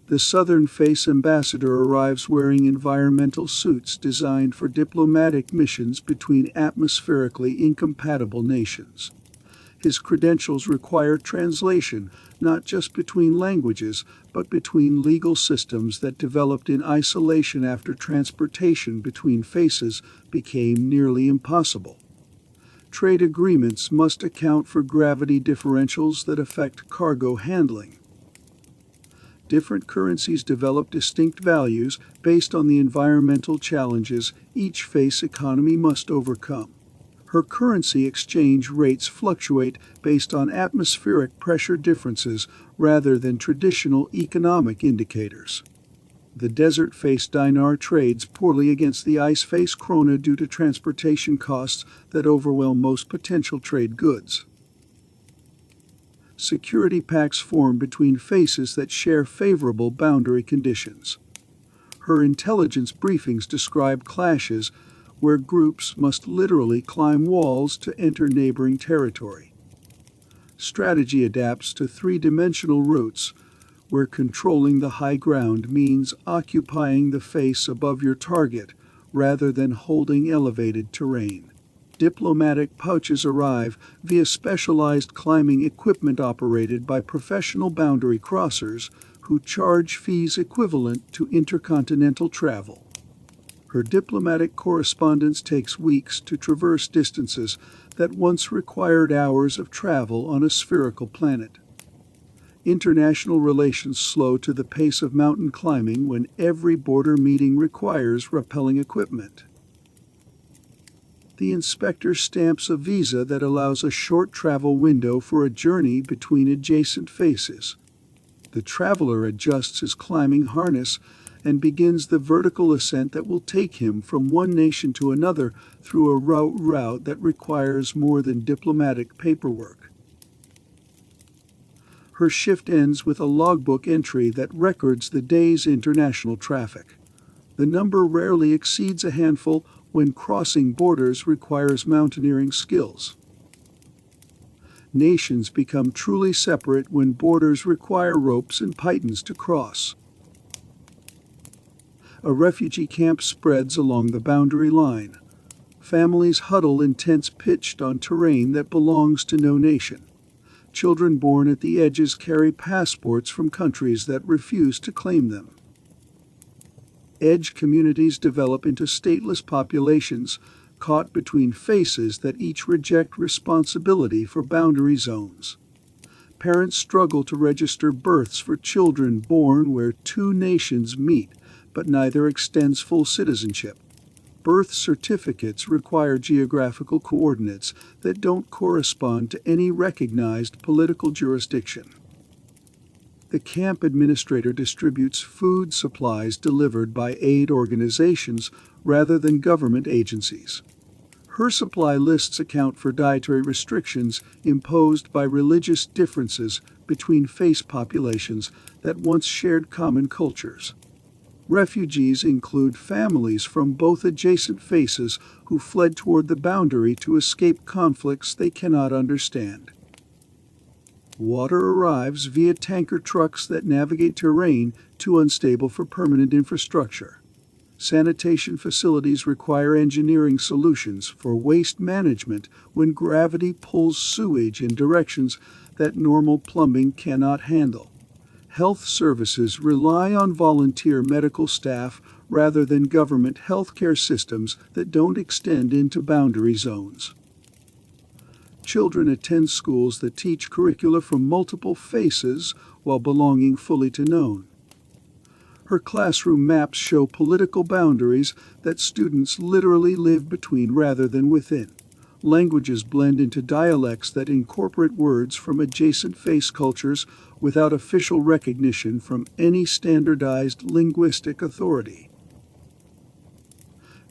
The Southern Face ambassador arrives wearing environmental suits designed for diplomatic missions between atmospherically incompatible nations. His credentials require translation, not just between languages, but between legal systems that developed in isolation after transportation between faces became nearly impossible. Trade agreements must account for gravity differentials that affect cargo handling. Different currencies develop distinct values based on the environmental challenges each face economy must overcome. Her currency exchange rates fluctuate based on atmospheric pressure differences rather than traditional economic indicators. The desert face dinar trades poorly against the ice face krona due to transportation costs that overwhelm most potential trade goods. Security pacts form between faces that share favorable boundary conditions. Her intelligence briefings describe clashes where groups must literally climb walls to enter neighboring territory. Strategy adapts to three-dimensional routes, where controlling the high ground means occupying the face above your target rather than holding elevated terrain. Diplomatic pouches arrive via specialized climbing equipment operated by professional boundary crossers who charge fees equivalent to intercontinental travel. Her diplomatic correspondence takes weeks to traverse distances that once required hours of travel on a spherical planet. International relations slow to the pace of mountain climbing when every border meeting requires rappelling equipment. The inspector stamps a visa that allows a short travel window for a journey between adjacent faces. The traveler adjusts his climbing harness and begins the vertical ascent that will take him from one nation to another through a route that requires more than diplomatic paperwork. Her shift ends with a logbook entry that records the day's international traffic. The number rarely exceeds a handful when crossing borders requires mountaineering skills. Nations become truly separate when borders require ropes and pythons to cross. A refugee camp spreads along the boundary line. Families huddle in tents pitched on terrain that belongs to no nation. Children born at the edges carry passports from countries that refuse to claim them. Edge communities develop into stateless populations, caught between faces that each reject responsibility for boundary zones. Parents struggle to register births for children born where two nations meet, but neither extends full citizenship. Birth certificates require geographical coordinates that don't correspond to any recognized political jurisdiction. The camp administrator distributes food supplies delivered by aid organizations rather than government agencies. Her supply lists account for dietary restrictions imposed by religious differences between face populations that once shared common cultures. Refugees include families from both adjacent faces who fled toward the boundary to escape conflicts they cannot understand. Water arrives via tanker trucks that navigate terrain too unstable for permanent infrastructure. Sanitation facilities require engineering solutions for waste management when gravity pulls sewage in directions that normal plumbing cannot handle. Health services rely on volunteer medical staff rather than government healthcare systems that don't extend into boundary zones. Children attend schools that teach curricula from multiple faces while belonging fully to none. Her classroom maps show political boundaries that students literally live between rather than within. Languages blend into dialects that incorporate words from adjacent face cultures without official recognition from any standardized linguistic authority.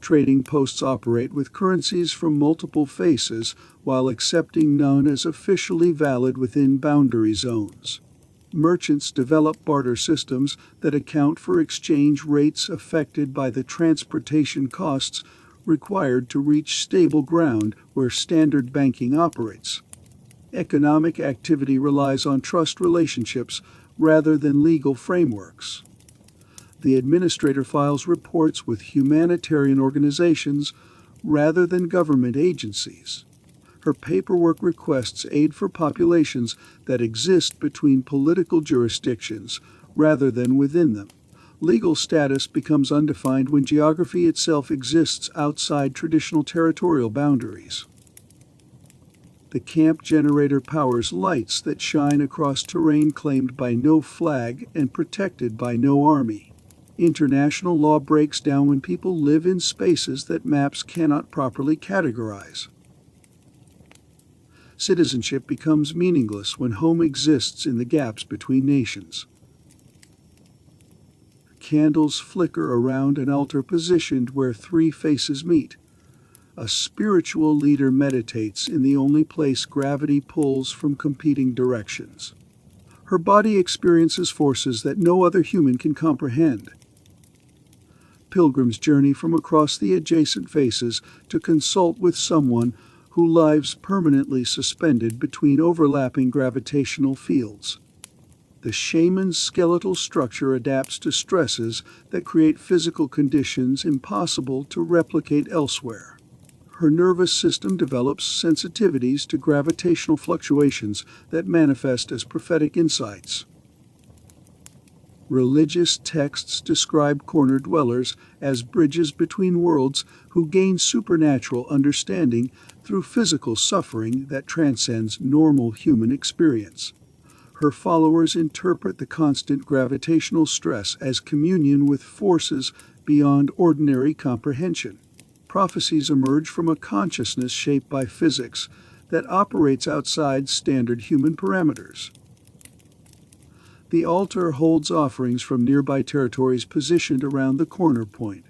Trading posts operate with currencies from multiple faces while accepting none as officially valid within boundary zones. Merchants develop barter systems that account for exchange rates affected by the transportation costs required to reach stable ground where standard banking operates. Economic activity relies on trust relationships rather than legal frameworks. The administrator files reports with humanitarian organizations rather than government agencies. Her paperwork requests aid for populations that exist between political jurisdictions rather than within them. Legal status becomes undefined when geography itself exists outside traditional territorial boundaries. The camp generator powers lights that shine across terrain claimed by no flag and protected by no army. International law breaks down when people live in spaces that maps cannot properly categorize. Citizenship becomes meaningless when home exists in the gaps between nations. Candles flicker around an altar positioned where three faces meet. A spiritual leader meditates in the only place gravity pulls from competing directions. Her body experiences forces that no other human can comprehend. Pilgrims journey from across the adjacent faces to consult with someone who lies permanently suspended between overlapping gravitational fields. The shaman's skeletal structure adapts to stresses that create physical conditions impossible to replicate elsewhere. Her nervous system develops sensitivities to gravitational fluctuations that manifest as prophetic insights. Religious texts describe corner dwellers as bridges between worlds who gain supernatural understanding through physical suffering that transcends normal human experience. Her followers interpret the constant gravitational stress as communion with forces beyond ordinary comprehension. Prophecies emerge from a consciousness shaped by physics that operates outside standard human parameters. The altar holds offerings from nearby territories positioned around the corner point.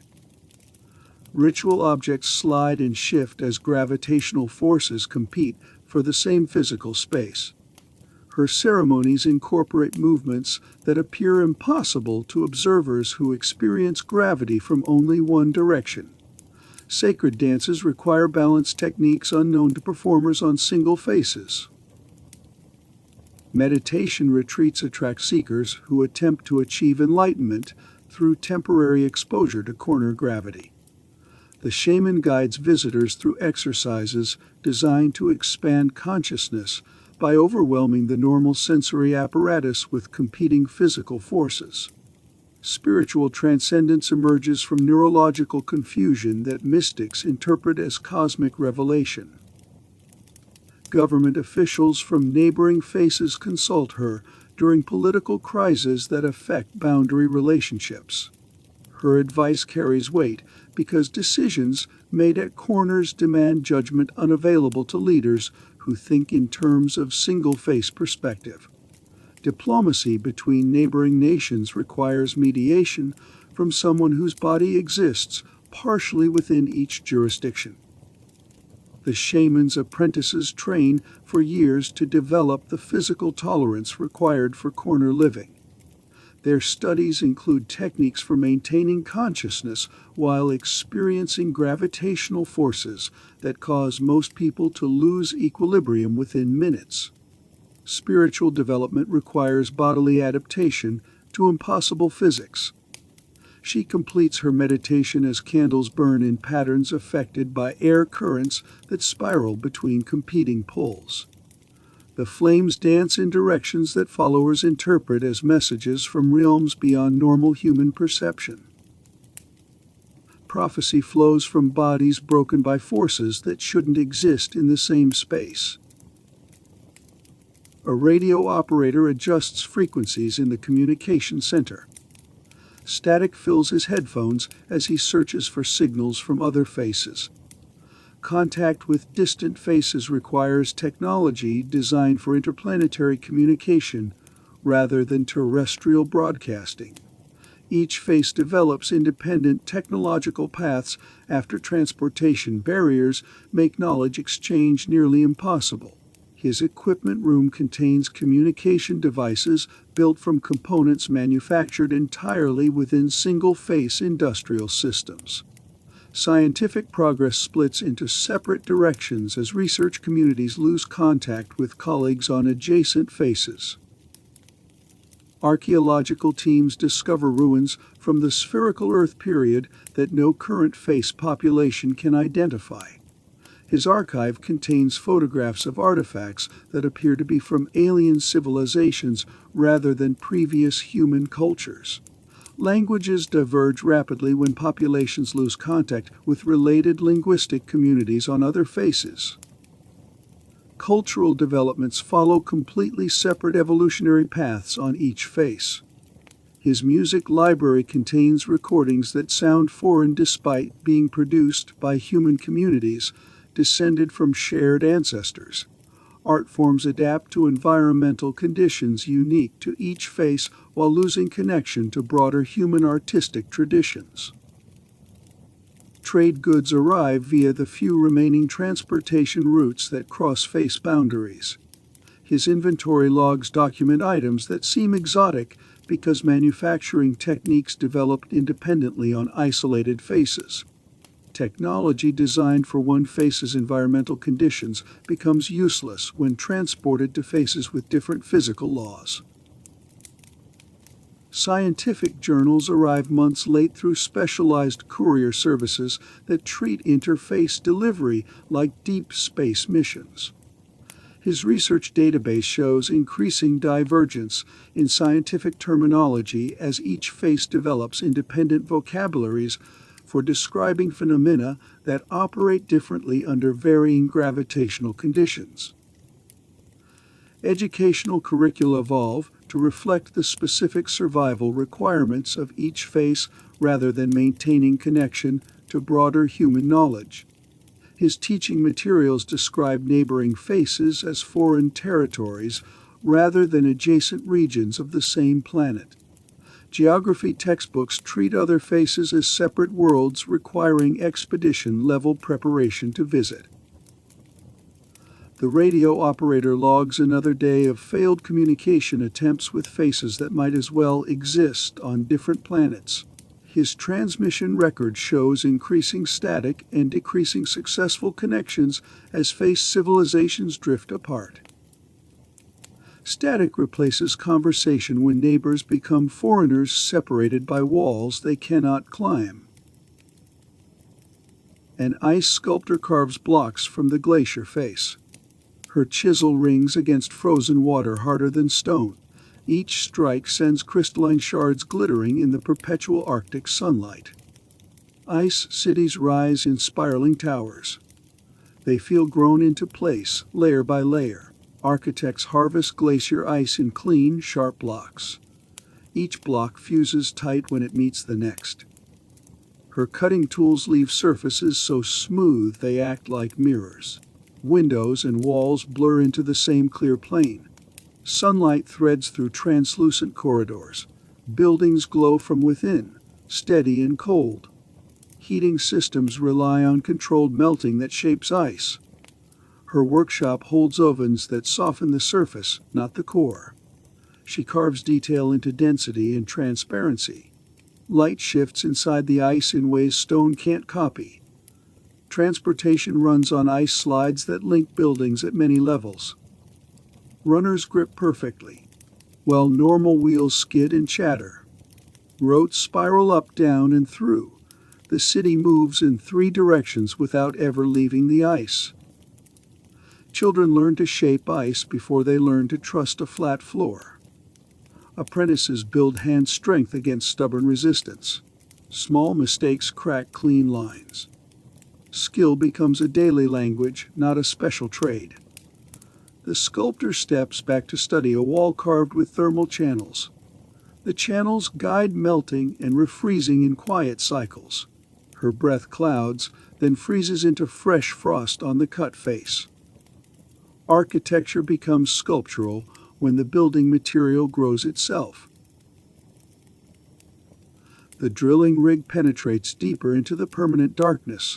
Ritual objects slide and shift as gravitational forces compete for the same physical space. Her ceremonies incorporate movements that appear impossible to observers who experience gravity from only one direction. Sacred dances require balance techniques unknown to performers on single faces. Meditation retreats attract seekers who attempt to achieve enlightenment through temporary exposure to corner gravity. The shaman guides visitors through exercises designed to expand consciousness by overwhelming the normal sensory apparatus with competing physical forces. Spiritual transcendence emerges from neurological confusion that mystics interpret as cosmic revelation. Government officials from neighboring faces consult her during political crises that affect boundary relationships. Her advice carries weight because decisions made at corners demand judgment unavailable to leaders who think in terms of single-face perspective. Diplomacy between neighboring nations requires mediation from someone whose body exists partially within each jurisdiction. The shaman's apprentices train for years to develop the physical tolerance required for corner living. Their studies include techniques for maintaining consciousness while experiencing gravitational forces that cause most people to lose equilibrium within minutes. Spiritual development requires bodily adaptation to impossible physics. She completes her meditation as candles burn in patterns affected by air currents that spiral between competing poles. The flames dance in directions that followers interpret as messages from realms beyond normal human perception. Prophecy flows from bodies broken by forces that shouldn't exist in the same space. A radio operator adjusts frequencies in the communication center. Static fills his headphones as he searches for signals from other faces. Contact with distant faces requires technology designed for interplanetary communication rather than terrestrial broadcasting. Each face develops independent technological paths after transportation barriers make knowledge exchange nearly impossible. His equipment room contains communication devices built from components manufactured entirely within single-face industrial systems. Scientific progress splits into separate directions as research communities lose contact with colleagues on adjacent faces. Archaeological teams discover ruins from the spherical Earth period that no current face population can identify. His archive contains photographs of artifacts that appear to be from alien civilizations rather than previous human cultures. Languages diverge rapidly when populations lose contact with related linguistic communities on other faces. Cultural developments follow completely separate evolutionary paths on each face. His music library contains recordings that sound foreign despite being produced by human communities descended from shared ancestors. Art forms adapt to environmental conditions unique to each face while losing connection to broader human artistic traditions. Trade goods arrive via the few remaining transportation routes that cross face boundaries. His inventory logs document items that seem exotic because manufacturing techniques developed independently on isolated faces. Technology designed for one face's environmental conditions becomes useless when transported to faces with different physical laws. Scientific journals arrive months late through specialized courier services that treat interface delivery like deep space missions. His research database shows increasing divergence in scientific terminology as each face develops independent vocabularies for describing phenomena that operate differently under varying gravitational conditions. Educational curricula evolve to reflect the specific survival requirements of each face rather than maintaining connection to broader human knowledge. His teaching materials describe neighboring faces as foreign territories rather than adjacent regions of the same planet. Geography textbooks treat other faces as separate worlds requiring expedition-level preparation to visit. The radio operator logs another day of failed communication attempts with faces that might as well exist on different planets. His transmission record shows increasing static and decreasing successful connections as face civilizations drift apart. Static replaces conversation when neighbors become foreigners separated by walls they cannot climb. An ice sculptor carves blocks from the glacier face. Her chisel rings against frozen water harder than stone. Each strike sends crystalline shards glittering in the perpetual Arctic sunlight. Ice cities rise in spiraling towers. They feel grown into place, layer by layer. Architects harvest glacier ice in clean, sharp blocks. Each block fuses tight when it meets the next. Her cutting tools leave surfaces so smooth they act like mirrors. Windows and walls blur into the same clear plane. Sunlight threads through translucent corridors. Buildings glow from within, steady and cold. Heating systems rely on controlled melting that shapes ice. Her workshop holds ovens that soften the surface, not the core. She carves detail into density and transparency. Light shifts inside the ice in ways stone can't copy. Transportation runs on ice slides that link buildings at many levels. Runners grip perfectly, while normal wheels skid and chatter. Roads spiral up, down, and through. The city moves in 3 directions without ever leaving the ice. Children learn to shape ice before they learn to trust a flat floor. Apprentices build hand strength against stubborn resistance. Small mistakes crack clean lines. Skill becomes a daily language, not a special trade. The sculptor steps back to study a wall carved with thermal channels. The channels guide melting and refreezing in quiet cycles. Her breath clouds, then freezes into fresh frost on the cut face. Architecture becomes sculptural when the building material grows itself. The drilling rig penetrates deeper into the permanent darkness.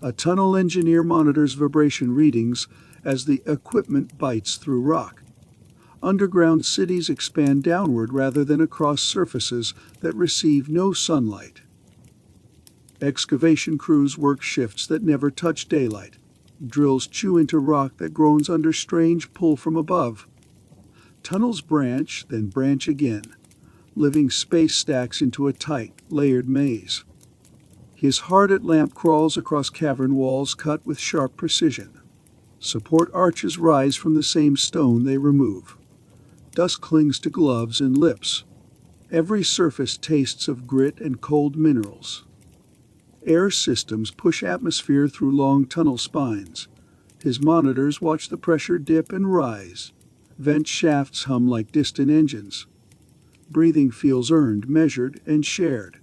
A tunnel engineer monitors vibration readings as the equipment bites through rock. Underground cities expand downward rather than across surfaces that receive no sunlight. Excavation crews work shifts that never touch daylight. Drills chew into rock that groans under strange pull from above. Tunnels branch, then branch again. Living space stacks into a tight, layered maze. His hard-at lamp crawls across cavern walls cut with sharp precision. Support arches rise from the same stone they remove. Dust clings to gloves and lips. Every surface tastes of grit and cold minerals. Air systems push atmosphere through long tunnel spines. His monitors watch the pressure dip and rise. Vent shafts hum like distant engines. Breathing feels earned, measured, and shared.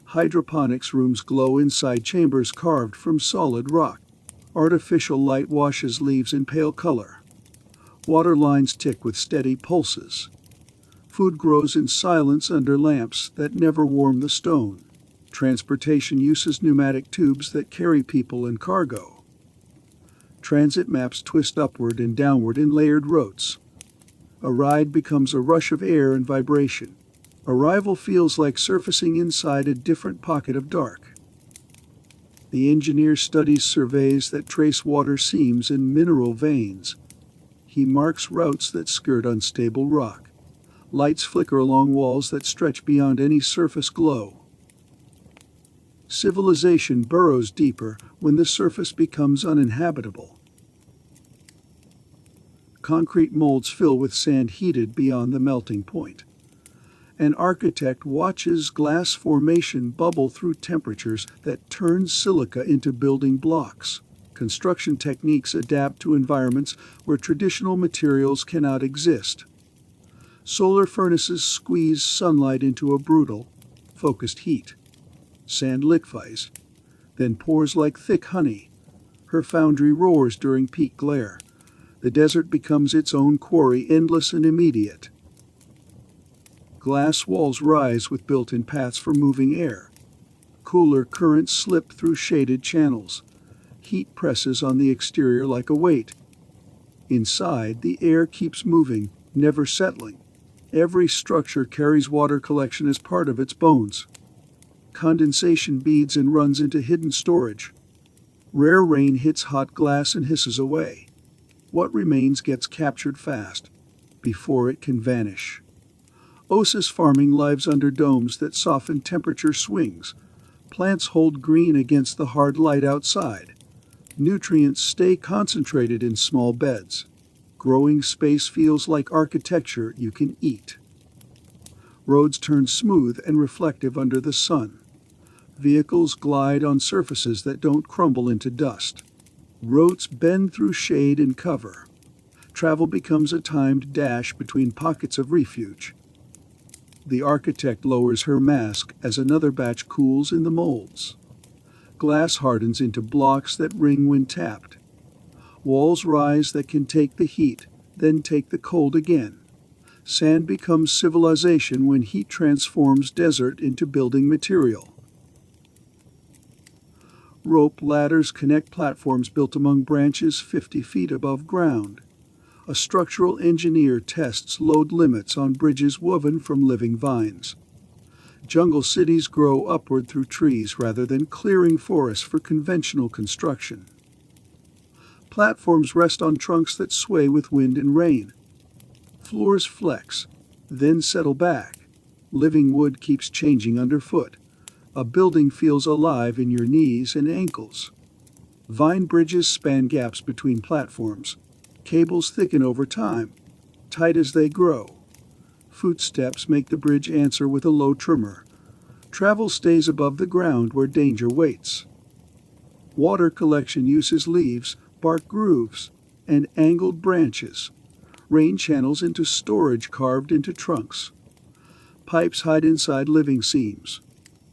Hydroponics rooms glow inside chambers carved from solid rock. Artificial light washes leaves in pale color. Water lines tick with steady pulses. Food grows in silence under lamps that never warm the stone. Transportation uses pneumatic tubes that carry people and cargo. Transit maps twist upward and downward in layered routes. A ride becomes a rush of air and vibration. Arrival feels like surfacing inside a different pocket of dark. The engineer studies surveys that trace water seams and mineral veins. He marks routes that skirt unstable rock. Lights flicker along walls that stretch beyond any surface glow. Civilization burrows deeper when the surface becomes uninhabitable. concrete molds fill with sand heated beyond the melting point. An architect watches glass formation bubble through temperatures that turn silica into building blocks. Construction techniques adapt to environments where traditional materials cannot exist. Solar furnaces squeeze sunlight into a brutal, focused heat. Sand liquefies, then pours like thick honey. Her foundry roars during peak glare. The desert becomes its own quarry, endless and immediate. Glass walls rise with built-in paths for moving air. Cooler currents slip through shaded channels. Heat presses on the exterior like a weight. Inside, the air keeps moving, never settling. Every structure carries water collection as part of its bones. Condensation beads and runs into hidden storage. Rare rain hits hot glass and hisses away. What remains gets captured fast, before it can vanish. Oasis farming lives under domes that soften temperature swings. Plants hold green against the hard light outside. Nutrients stay concentrated in small beds. Growing space feels like architecture you can eat. Roads turn smooth and reflective under the sun. Vehicles glide on surfaces that don't crumble into dust. Roads bend through shade and cover. Travel becomes a timed dash between pockets of refuge. The architect lowers her mask as another batch cools in the molds. Glass hardens into blocks that ring when tapped. Walls rise that can take the heat, then take the cold again. Sand becomes civilization when heat transforms desert into building material. Rope ladders connect platforms built among branches 50 feet above ground. A structural engineer tests load limits on bridges woven from living vines. Jungle cities grow upward through trees rather than clearing forests for conventional construction. Platforms rest on trunks that sway with wind and rain. Floors flex, then settle back. Living wood keeps changing underfoot. A building feels alive in your knees and ankles. Vine bridges span gaps between platforms. Cables thicken over time, tight as they grow. Footsteps make the bridge answer with a low tremor. Travel stays above the ground where danger waits. Water collection uses leaves, bark grooves, and angled branches. Rain channels into storage carved into trunks. Pipes hide inside living seams.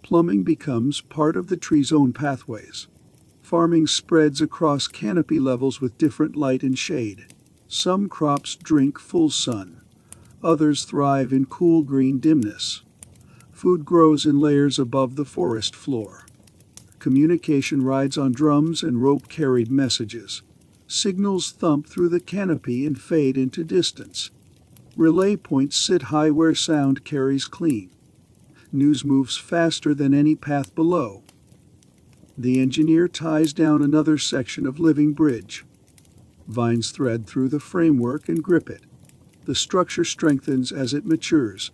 Plumbing becomes part of the tree's own pathways. Farming spreads across canopy levels with different light and shade. Some crops drink full sun. Others thrive in cool green dimness. Food grows in layers above the forest floor. Communication rides on drums and rope-carried messages. Signals thump through the canopy and fade into distance. Relay points sit high where sound carries clean. News moves faster than any path below. The engineer ties down another section of living bridge. Vines thread through the framework and grip it. The structure strengthens as it matures.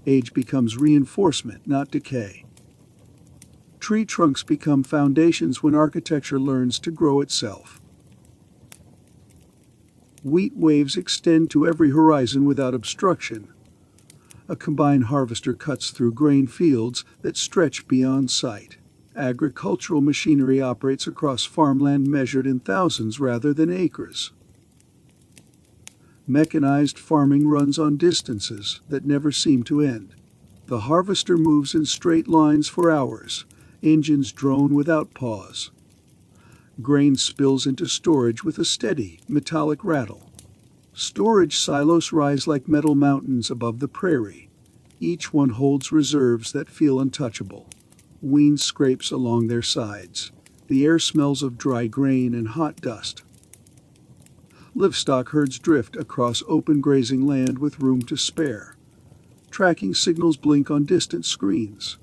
Age becomes reinforcement, not decay. Tree trunks become foundations when architecture learns to grow itself. Wheat waves extend to every horizon without obstruction. A combine harvester cuts through grain fields that stretch beyond sight. Agricultural machinery operates across farmland measured in thousands rather than acres. Mechanized farming runs on distances that never seem to end. The harvester moves in straight lines for hours. Engines drone without pause. Grain spills into storage with a steady, metallic rattle. Storage silos rise like metal mountains above the prairie. Each one holds reserves that feel untouchable. Ween scrapes along their sides. The air smells of dry grain and hot dust. Livestock herds drift across open grazing land with room to spare. Tracking signals blink on distant screens.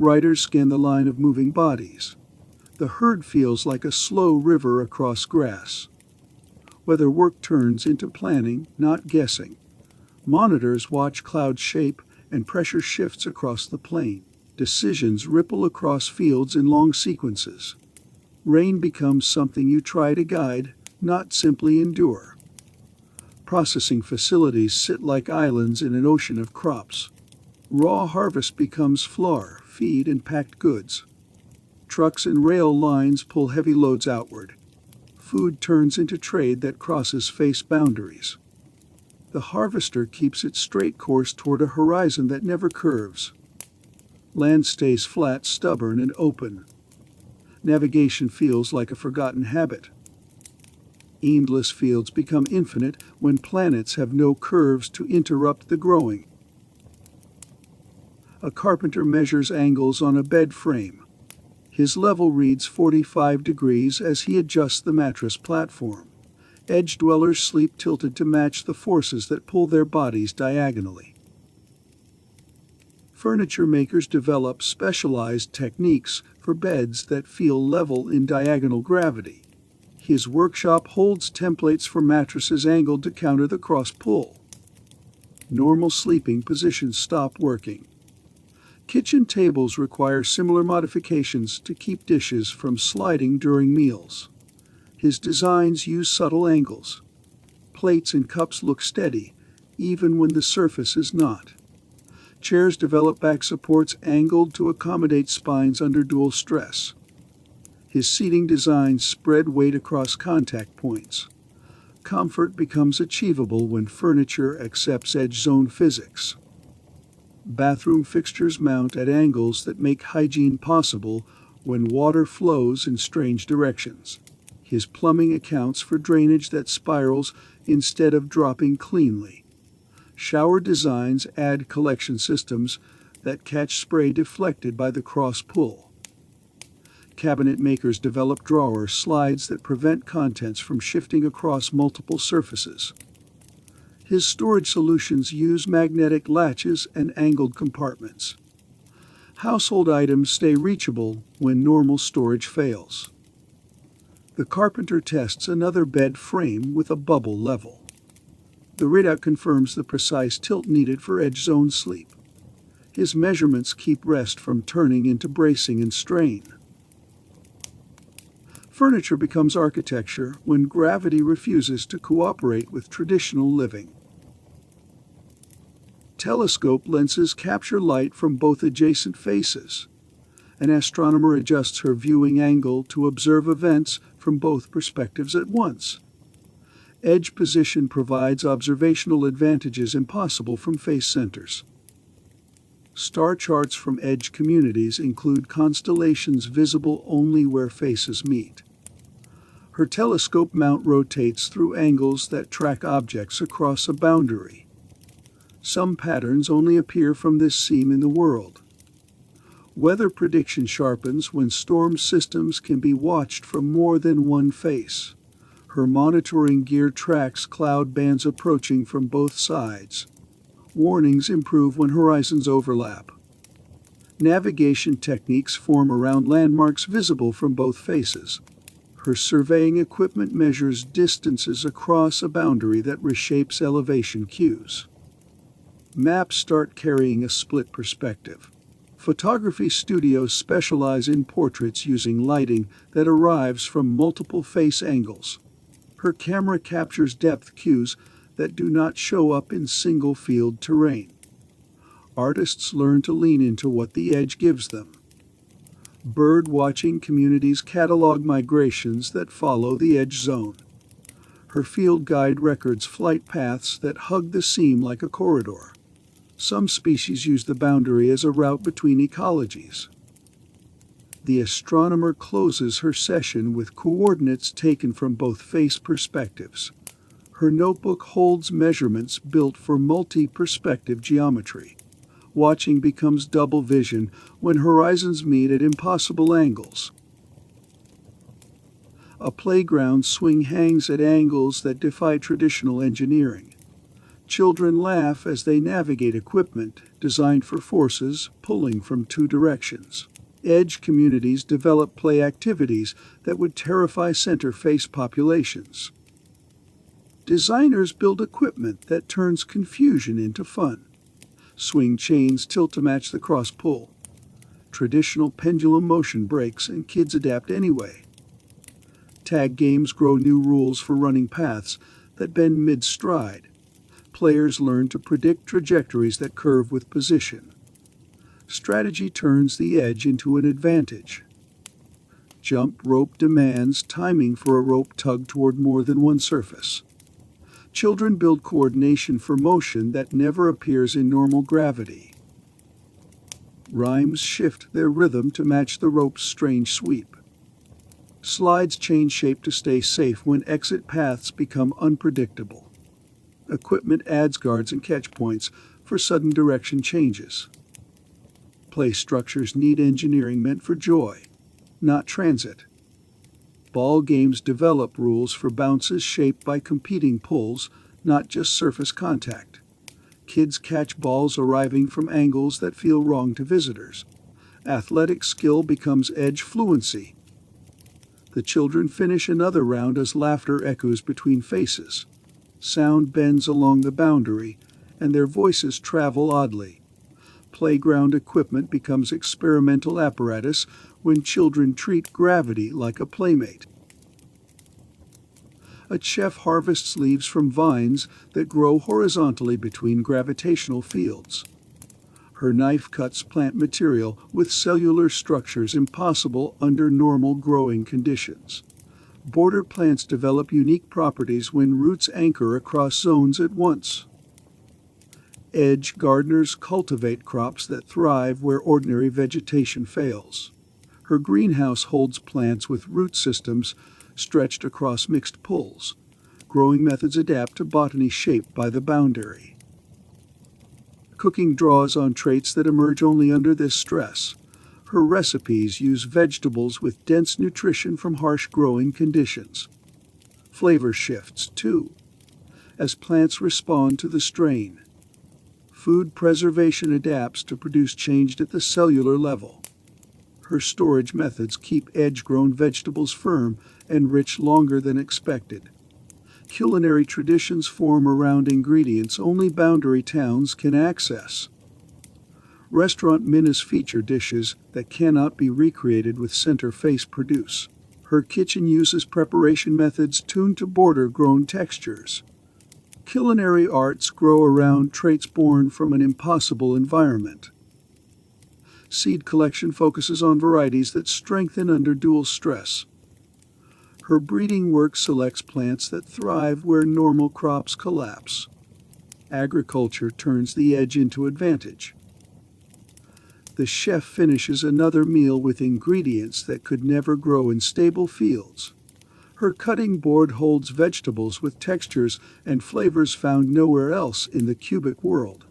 Riders scan the line of moving bodies. The herd feels like a slow river across grass. Whether work turns into planning, not guessing. Monitors watch cloud shape and pressure shifts across the plain. Decisions ripple across fields in long sequences. Rain becomes something you try to guide, not simply endure. Processing facilities sit like islands in an ocean of crops. Raw harvest becomes flour, feed, and packed goods. Trucks and rail lines pull heavy loads outward. Food turns into trade that crosses face boundaries. The harvester keeps its straight course toward a horizon that never curves. Land stays flat, stubborn, and open. Navigation feels like a forgotten habit. Endless fields become infinite when planets have no curves to interrupt the growing. A carpenter measures angles on a bed frame. His level reads 45 degrees as he adjusts the mattress platform. Edge dwellers sleep tilted to match the forces that pull their bodies diagonally. Furniture makers develop specialized techniques for beds that feel level in diagonal gravity. His workshop holds templates for mattresses angled to counter the cross-pull. Normal sleeping positions stop working. Kitchen tables require similar modifications to keep dishes from sliding during meals. His designs use subtle angles. Plates and cups look steady, even when the surface is not. Chairs develop back supports angled to accommodate spines under dual stress. His seating designs spread weight across contact points. Comfort becomes achievable when furniture accepts edge zone physics. Bathroom fixtures mount at angles that make hygiene possible when water flows in strange directions. His plumbing accounts for drainage that spirals instead of dropping cleanly. Shower designs add collection systems that catch spray deflected by the cross-pull. Cabinet makers develop drawer slides that prevent contents from shifting across multiple surfaces. His storage solutions use magnetic latches and angled compartments. Household items stay reachable when normal storage fails. The carpenter tests another bed frame with a bubble level. The readout confirms the precise tilt needed for edge zone sleep. His measurements keep rest from turning into bracing and strain. Furniture becomes architecture when gravity refuses to cooperate with traditional living. Telescope lenses capture light from both adjacent faces. An astronomer adjusts her viewing angle to observe events from both perspectives at once. Edge position provides observational advantages impossible from face centers. Star charts from edge communities include constellations visible only where faces meet. Her telescope mount rotates through angles that track objects across a boundary. Some patterns only appear from this seam in the world. Weather prediction sharpens when storm systems can be watched from more than one face. Her monitoring gear tracks cloud bands approaching from both sides. Warnings improve when horizons overlap. Navigation techniques form around landmarks visible from both faces. Her surveying equipment measures distances across a boundary that reshapes elevation cues. Maps start carrying a split perspective. Photography studios specialize in portraits using lighting that arrives from multiple face angles. Her camera captures depth cues that do not show up in single-field terrain. Artists learn to lean into what the edge gives them. Bird-watching communities catalog migrations that follow the edge zone. Her field guide records flight paths that hug the seam like a corridor. Some species use the boundary as a route between ecologies. The astronomer closes her session with coordinates taken from both face perspectives. Her notebook holds measurements built for multi-perspective geometry. Watching becomes double vision when horizons meet at impossible angles. A playground swing hangs at angles that defy traditional engineering. Children laugh as they navigate equipment designed for forces pulling from two directions. Edge communities develop play activities that would terrify center-face populations. Designers build equipment that turns confusion into fun. Swing chains tilt to match the cross-pull. Traditional pendulum motion breaks and kids adapt anyway. Tag games grow new rules for running paths that bend mid-stride. Players learn to predict trajectories that curve with position. Strategy turns the edge into an advantage. Jump rope demands timing for a rope tug toward more than one surface. Children build coordination for motion that never appears in normal gravity. Rhymes shift their rhythm to match the rope's strange sweep. Slides change shape to stay safe when exit paths become unpredictable. Equipment adds guards and catch points for sudden direction changes. Play structures need engineering meant for joy, not transit. Ball games develop rules for bounces shaped by competing pulls, not just surface contact. Kids catch balls arriving from angles that feel wrong to visitors. Athletic skill becomes edge fluency. The children finish another round as laughter echoes between faces. Sound bends along the boundary, and their voices travel oddly. Playground equipment becomes experimental apparatus when children treat gravity like a playmate. A chef harvests leaves from vines that grow horizontally between gravitational fields. Her knife cuts plant material with cellular structures impossible under normal growing conditions. Border plants develop unique properties when roots anchor across zones at once. Edge gardeners cultivate crops that thrive where ordinary vegetation fails. Her greenhouse holds plants with root systems stretched across mixed pulls. Growing methods adapt to botany shaped by the boundary. Cooking draws on traits that emerge only under this stress. Her recipes use vegetables with dense nutrition from harsh growing conditions. Flavor shifts, too, as plants respond to the strain. Food preservation adapts to produce change at the cellular level. Her storage methods keep edge-grown vegetables firm and rich longer than expected. Culinary traditions form around ingredients only boundary towns can access. Restaurant menus feature dishes that cannot be recreated with center-face produce. Her kitchen uses preparation methods tuned to border-grown textures. Culinary arts grow around traits born from an impossible environment. Seed collection focuses on varieties that strengthen under dual stress. Her breeding work selects plants that thrive where normal crops collapse. Agriculture turns the edge into advantage. The chef finishes another meal with ingredients that could never grow in stable fields. Her cutting board holds vegetables with textures and flavors found nowhere else in the cubic world.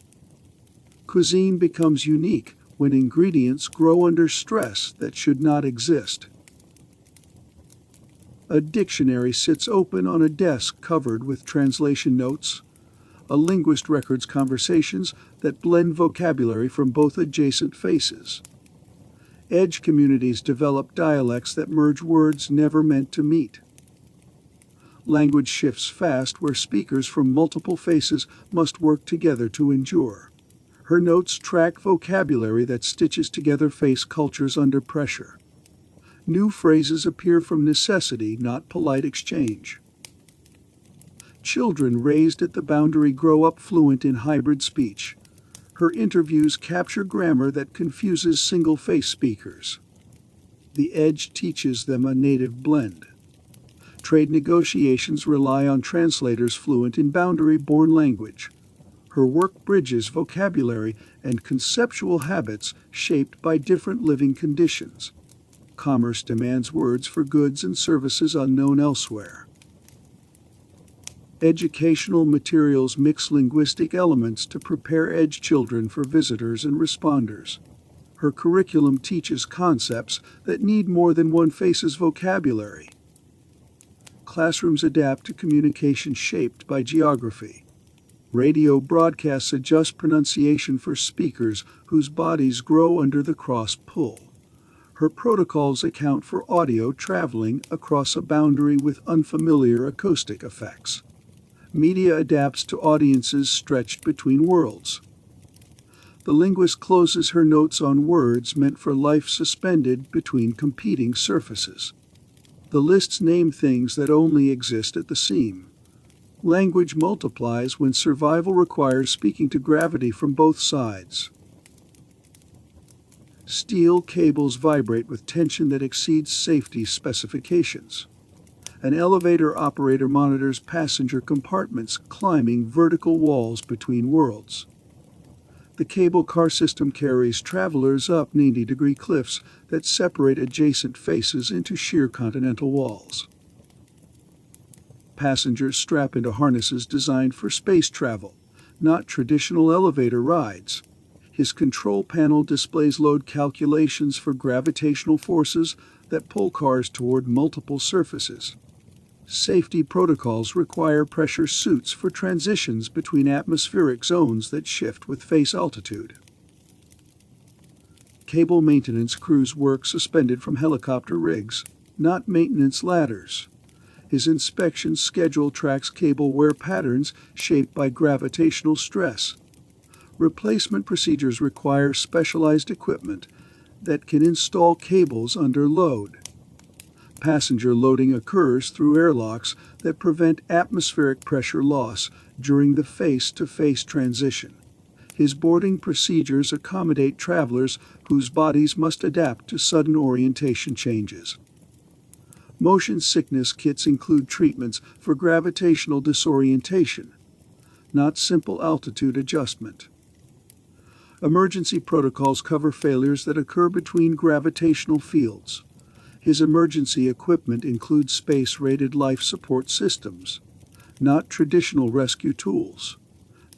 Cuisine becomes unique when ingredients grow under stress that should not exist. A dictionary sits open on a desk covered with translation notes. A linguist records conversations that blend vocabulary from both adjacent faces. Edge communities develop dialects that merge words never meant to meet. Language shifts fast where speakers from multiple faces must work together to endure. Her notes track vocabulary that stitches together face cultures under pressure. New phrases appear from necessity, not polite exchange. Children raised at the boundary grow up fluent in hybrid speech. Her interviews capture grammar that confuses single-face speakers. The edge teaches them a native blend. Trade negotiations rely on translators fluent in boundary-born language. Her work bridges vocabulary and conceptual habits shaped by different living conditions. Commerce demands words for goods and services unknown elsewhere. Educational materials mix linguistic elements to prepare edge children for visitors and responders. Her curriculum teaches concepts that need more than one face's vocabulary. Classrooms adapt to communication shaped by geography. Radio broadcasts adjust pronunciation for speakers whose bodies grow under the cross-pull. Her protocols account for audio traveling across a boundary with unfamiliar acoustic effects. Media adapts to audiences stretched between worlds. The linguist closes her notes on words meant for life suspended between competing surfaces. The lists name things that only exist at the seam. Language multiplies when survival requires speaking to gravity from both sides. Steel cables vibrate with tension that exceeds safety specifications. An elevator operator monitors passenger compartments climbing vertical walls between worlds. The cable car system carries travelers up 90-degree cliffs that separate adjacent faces into sheer continental walls. Passengers strap into harnesses designed for space travel, not traditional elevator rides. His control panel displays load calculations for gravitational forces that pull cars toward multiple surfaces. Safety protocols require pressure suits for transitions between atmospheric zones that shift with face altitude. Cable maintenance crews work suspended from helicopter rigs, not maintenance ladders. His inspection schedule tracks cable wear patterns shaped by gravitational stress. Replacement procedures require specialized equipment that can install cables under load. Passenger loading occurs through airlocks that prevent atmospheric pressure loss during the face-to-face transition. His boarding procedures accommodate travelers whose bodies must adapt to sudden orientation changes. Motion sickness kits include treatments for gravitational disorientation, not simple altitude adjustment. Emergency protocols cover failures that occur between gravitational fields. His emergency equipment includes space-rated life support systems, not traditional rescue tools.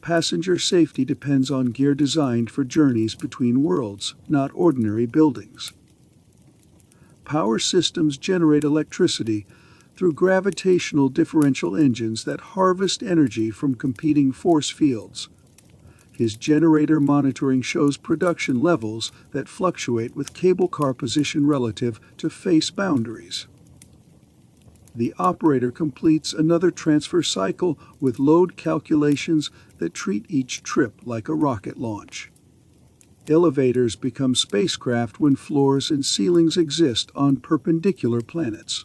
Passenger safety depends on gear designed for journeys between worlds, not ordinary buildings. Power systems generate electricity through gravitational differential engines that harvest energy from competing force fields. His generator monitoring shows production levels that fluctuate with cable car position relative to face boundaries. The operator completes another transfer cycle with load calculations that treat each trip like a rocket launch. Elevators become spacecraft when floors and ceilings exist on perpendicular planets.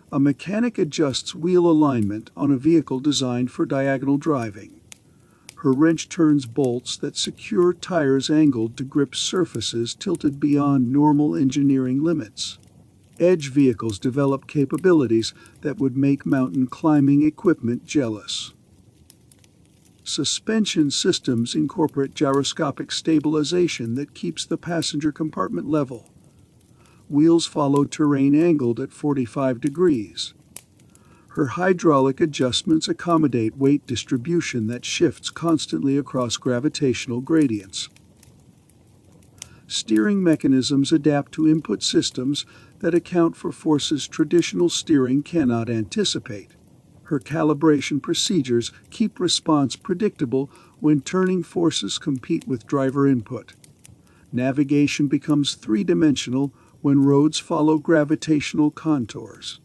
A mechanic adjusts wheel alignment on a vehicle designed for diagonal driving. Her wrench turns bolts that secure tires angled to grip surfaces tilted beyond normal engineering limits. Edge vehicles develop capabilities that would make mountain climbing equipment jealous. Suspension systems incorporate gyroscopic stabilization that keeps the passenger compartment level. Wheels follow terrain angled at 45 degrees. Her hydraulic adjustments accommodate weight distribution that shifts constantly across gravitational gradients. Steering mechanisms adapt to input systems that account for forces traditional steering cannot anticipate. Her calibration procedures keep response predictable when turning forces compete with driver input. Navigation becomes three-dimensional when roads follow gravitational contours.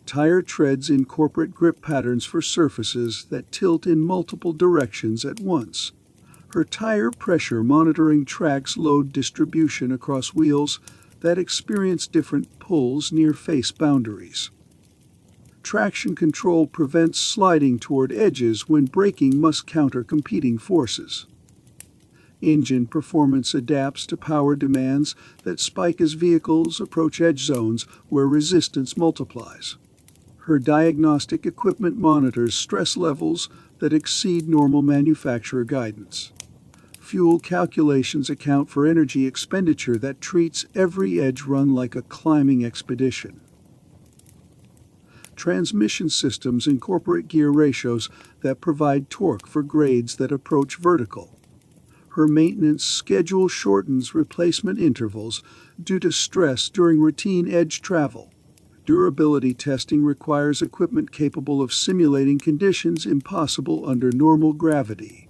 Tire treads incorporate grip patterns for surfaces that tilt in multiple directions at once. Her tire pressure monitoring tracks load distribution across wheels that experience different pulls near face boundaries. Traction control prevents sliding toward edges when braking must counter competing forces. Engine performance adapts to power demands that spike as vehicles approach edge zones where resistance multiplies. Her diagnostic equipment monitors stress levels that exceed normal manufacturer guidance. Fuel calculations account for energy expenditure that treats every edge run like a climbing expedition. Transmission systems incorporate gear ratios that provide torque for grades that approach vertical. Her maintenance schedule shortens replacement intervals due to stress during routine edge travel. Durability testing requires equipment capable of simulating conditions impossible under normal gravity.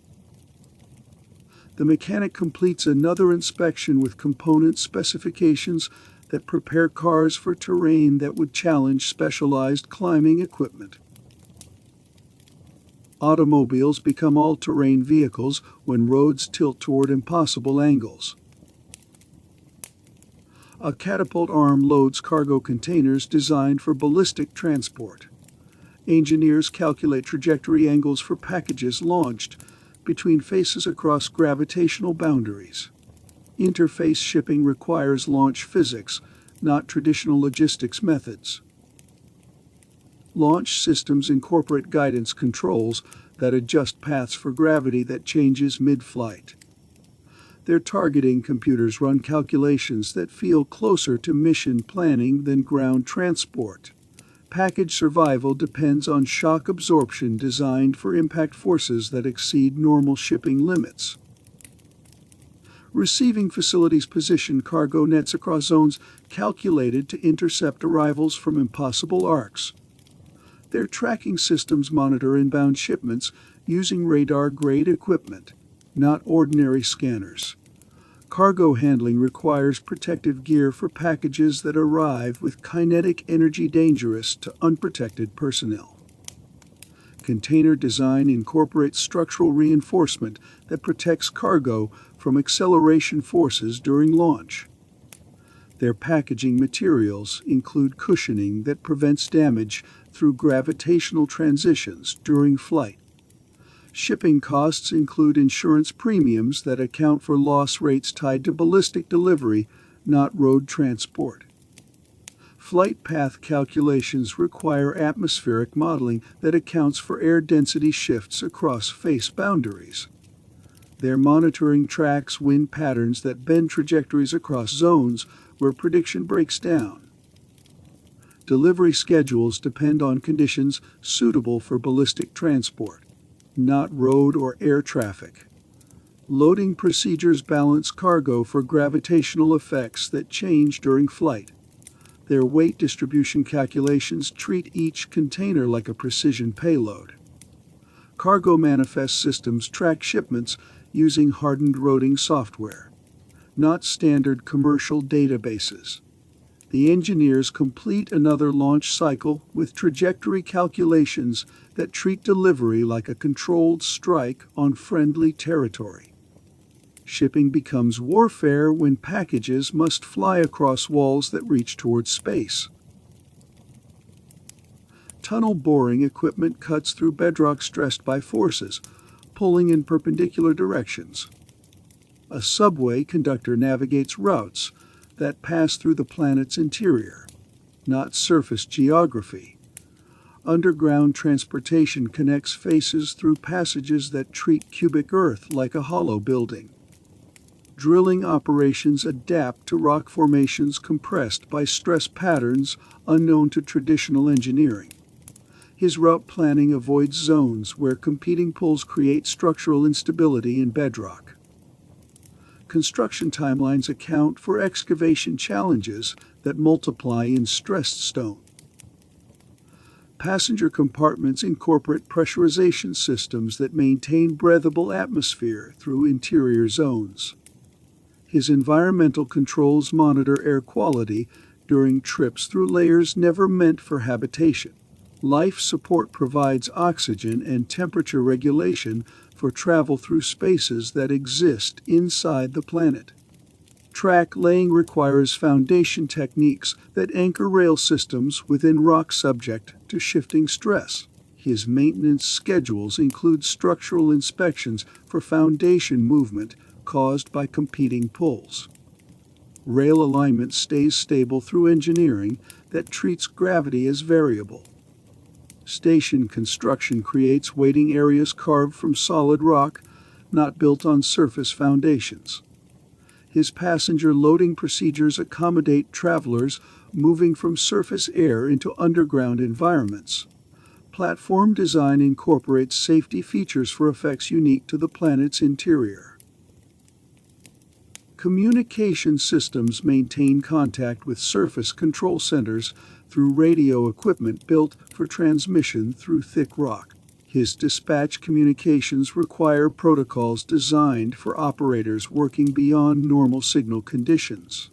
The mechanic completes another inspection with component specifications that prepare cars for terrain that would challenge specialized climbing equipment. Automobiles become all-terrain vehicles when roads tilt toward impossible angles. A catapult arm loads cargo containers designed for ballistic transport. Engineers calculate trajectory angles for packages launched between faces across gravitational boundaries. Interface shipping requires launch physics, not traditional logistics methods. Launch systems incorporate guidance controls that adjust paths for gravity that changes mid-flight. Their targeting computers run calculations that feel closer to mission planning than ground transport. Package survival depends on shock absorption designed for impact forces that exceed normal shipping limits. Receiving facilities position cargo nets across zones calculated to intercept arrivals from impossible arcs. Their tracking systems monitor inbound shipments using radar-grade equipment, not ordinary scanners. Cargo handling requires protective gear for packages that arrive with kinetic energy dangerous to unprotected personnel. Container design incorporates structural reinforcement that protects cargo from acceleration forces during launch. Their packaging materials include cushioning that prevents damage through gravitational transitions during flight. Shipping costs include insurance premiums that account for loss rates tied to ballistic delivery, not road transport. Flight path calculations require atmospheric modeling that accounts for air density shifts across face boundaries. Their monitoring tracks wind patterns that bend trajectories across zones where prediction breaks down. Delivery schedules depend on conditions suitable for ballistic transport, not road or air traffic. Loading procedures balance cargo for gravitational effects that change during flight. Their weight distribution calculations treat each container like a precision payload. Cargo manifest systems track shipments using hardened routing software, not standard commercial databases. The engineers complete another launch cycle with trajectory calculations that treat delivery like a controlled strike on friendly territory. Shipping becomes warfare when packages must fly across walls that reach towards space. Tunnel boring equipment cuts through bedrock stressed by forces, pulling in perpendicular directions. A subway conductor navigates routes that pass through the planet's interior, not surface geography. Underground transportation connects faces through passages that treat cubic earth like a hollow building. Drilling operations adapt to rock formations compressed by stress patterns unknown to traditional engineering. His route planning avoids zones where competing pulls create structural instability in bedrock. Construction timelines account for excavation challenges that multiply in stressed stone. Passenger compartments incorporate pressurization systems that maintain breathable atmosphere through interior zones. His environmental controls monitor air quality during trips through layers never meant for habitation. Life support provides oxygen and temperature regulation for travel through spaces that exist inside the planet. Track laying requires foundation techniques that anchor rail systems within rock subject to shifting stress. His maintenance schedules include structural inspections for foundation movement caused by competing pulls. Rail alignment stays stable through engineering that treats gravity as variable. Station construction creates waiting areas carved from solid rock, not built on surface foundations. His passenger loading procedures accommodate travelers moving from surface air into underground environments. Platform design incorporates safety features for effects unique to the planet's interior. Communication systems maintain contact with surface control centers through radio equipment built for transmission through thick rock. His dispatch communications require protocols designed for operators working beyond normal signal conditions.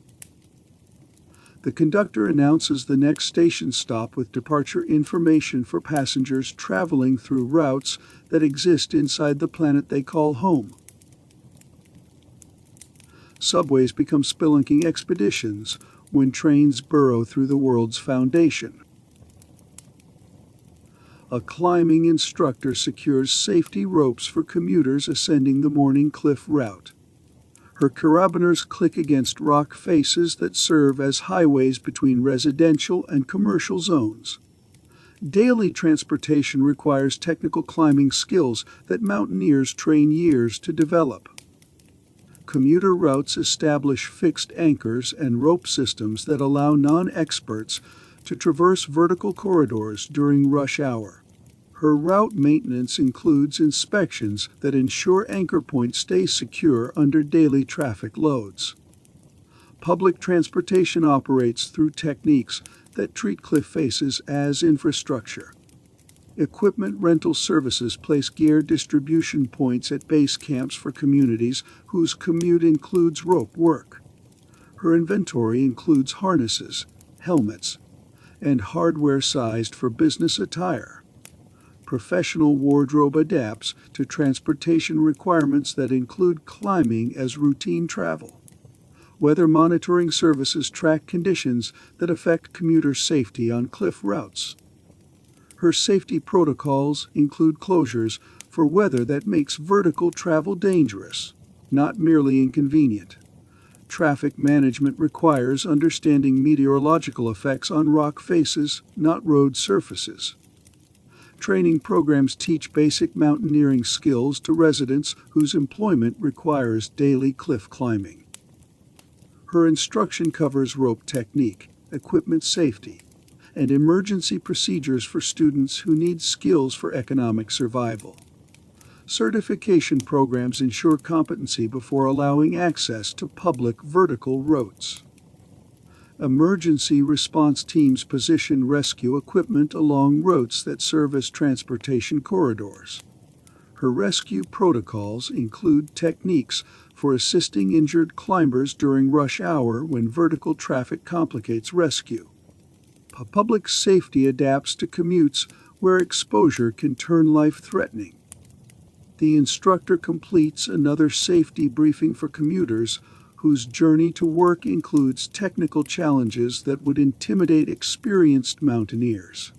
The conductor announces the next station stop with departure information for passengers traveling through routes that exist inside the planet they call home. Subways become spelunking expeditions when trains burrow through the world's foundation. A climbing instructor secures safety ropes for commuters ascending the morning cliff route. Her carabiners click against rock faces that serve as highways between residential and commercial zones. Daily transportation requires technical climbing skills that mountaineers train years to develop. Commuter routes establish fixed anchors and rope systems that allow non-experts to traverse vertical corridors during rush hour. Her route maintenance includes inspections that ensure anchor points stay secure under daily traffic loads. Public transportation operates through techniques that treat cliff faces as infrastructure. Equipment rental services place gear distribution points at base camps for communities whose commute includes rope work. Her inventory includes harnesses, helmets, and hardware sized for business attire. Professional wardrobe adapts to transportation requirements that include climbing as routine travel. Weather monitoring services track conditions that affect commuter safety on cliff routes. Her safety protocols include closures for weather that makes vertical travel dangerous, not merely inconvenient. Traffic management requires understanding meteorological effects on rock faces, not road surfaces. Training programs teach basic mountaineering skills to residents whose employment requires daily cliff climbing. Her instruction covers rope technique, equipment safety, and emergency procedures for students who need skills for economic survival. Certification programs ensure competency before allowing access to public vertical routes. Emergency response teams position rescue equipment along routes that serve as transportation corridors. Her rescue protocols include techniques for assisting injured climbers during rush hour when vertical traffic complicates rescue. Public safety adapts to commutes where exposure can turn life-threatening. The instructor completes another safety briefing for commuters whose journey to work includes technical challenges that would intimidate experienced mountaineers.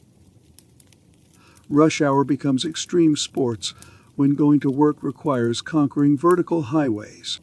Rush hour becomes extreme sports when going to work requires conquering vertical highways.